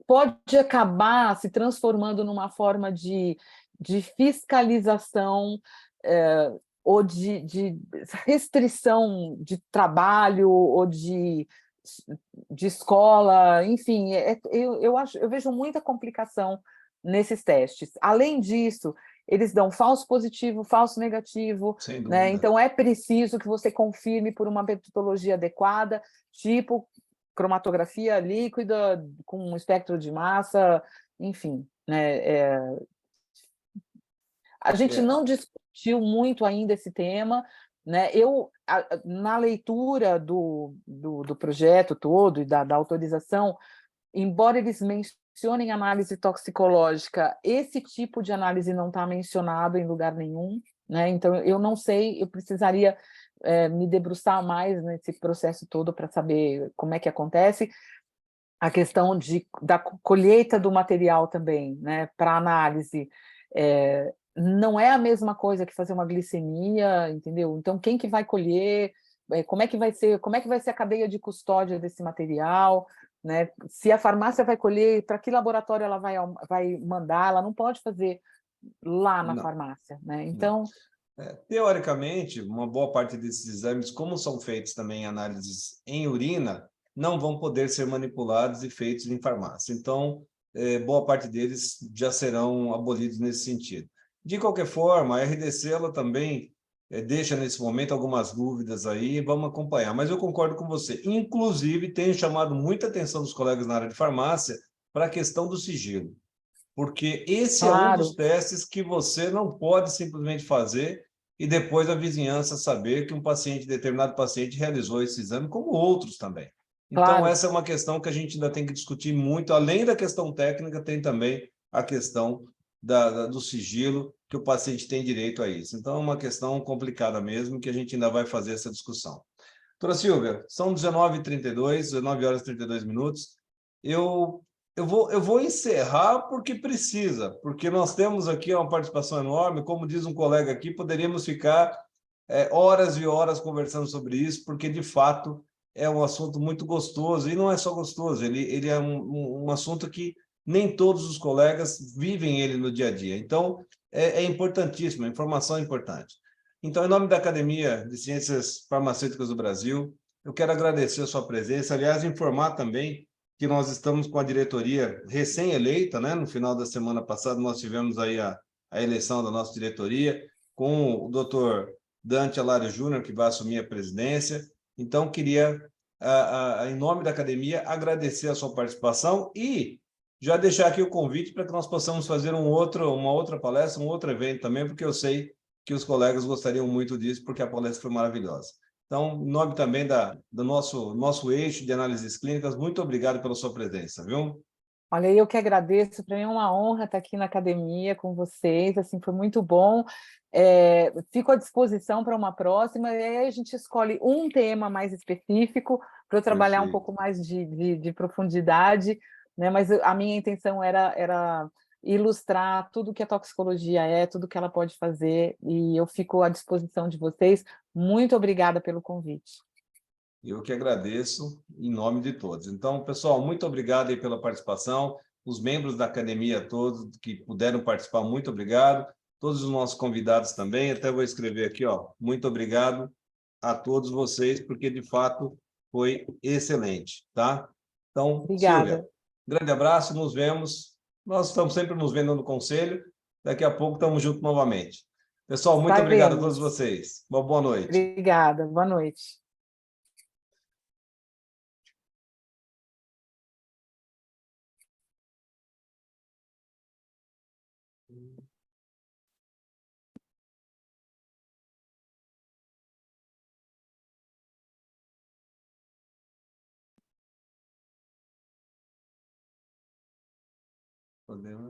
pode acabar se transformando numa forma de fiscalização ou de restrição de trabalho ou de escola, enfim, eu vejo muita complicação nesses testes. Além disso, eles dão falso positivo, falso negativo, Sem né? dúvida. Então é preciso que você confirme por uma metodologia adequada, tipo cromatografia líquida com um espectro de massa, enfim, né? A gente não discutiu muito ainda esse tema, né? Na leitura do projeto todo e da autorização, embora eles mencionem análise toxicológica, esse tipo de análise não está mencionado em lugar nenhum, né? Então, eu não sei, eu precisaria me debruçar mais nesse processo todo para saber como é que acontece. A questão da colheita do material também, né, para análise, não é a mesma coisa que fazer uma glicemia, entendeu? Então, quem que vai colher, como é que vai ser a cadeia de custódia desse material, né? Se a farmácia vai colher, para que laboratório ela vai mandar, ela não pode fazer lá na Não, farmácia, né? não. Então, Teoricamente, uma boa parte desses exames, como são feitos também análises em urina, não vão poder ser manipulados e feitos em farmácia. Então, boa parte deles já serão abolidos nesse sentido. De qualquer forma, a RDC ela também deixa nesse momento algumas dúvidas aí, vamos acompanhar. Mas eu concordo com você. Inclusive, tenho chamado muita atenção dos colegas na área de farmácia para a questão do sigilo, porque esse é um dos claro, testes que você não pode simplesmente fazer e depois a vizinhança saber que um paciente, determinado paciente, realizou esse exame, como outros também. Então, claro. essa é uma questão que a gente ainda tem que discutir muito. Além da questão técnica, tem também a questão do sigilo, que o paciente tem direito a isso. Então, é uma questão complicada mesmo, que a gente ainda vai fazer essa discussão. Doutora Silvia, são 19h32, 19 horas e 32 minutos. Eu eu vou encerrar porque precisa, porque nós temos aqui uma participação enorme. Como diz um colega aqui, poderíamos ficar horas e horas conversando sobre isso, porque de fato é um assunto muito gostoso, e não é só gostoso, ele é um assunto que nem todos os colegas vivem ele no dia a dia. Então, é importantíssimo, a informação é importante. Então, em nome da Academia de Ciências Farmacêuticas do Brasil, eu quero agradecer a sua presença, aliás, informar também que nós estamos com a diretoria recém-eleita, né? No final da semana passada, nós tivemos aí a eleição da nossa diretoria, com o doutor Dante Alário Júnior, que vai assumir a presidência. Então, queria, em nome da academia, agradecer a sua participação e já deixar aqui o convite para que nós possamos fazer uma outra palestra, um outro evento também, porque eu sei que os colegas gostariam muito disso, porque a palestra foi maravilhosa. Então, em nome também do nosso eixo de análises clínicas, muito obrigado pela sua presença, viu? Olha, eu que agradeço, para mim é uma honra estar aqui na academia com vocês, assim, foi muito bom. Fico à disposição para uma próxima, e aí a gente escolhe um tema mais específico para eu trabalhar um Perfeito. pouco mais de profundidade, né? Mas a minha intenção era ilustrar tudo que a toxicologia é, tudo que ela pode fazer, e eu fico à disposição de vocês. Muito obrigada pelo convite. Eu que agradeço em nome de todos. Então, pessoal, muito obrigado aí pela participação. Os membros da academia todos que puderam participar, muito obrigado. Todos os nossos convidados também. Até vou escrever aqui, ó. Muito obrigado a todos vocês, porque de fato foi excelente, tá? Então, Obrigada. Silvia, grande abraço, nos vemos. Nós estamos sempre nos vendo no conselho. Daqui a pouco estamos juntos novamente. Pessoal, muito obrigado a todos Estaremos. vocês. Uma boa noite. Obrigada. Boa noite. podemos.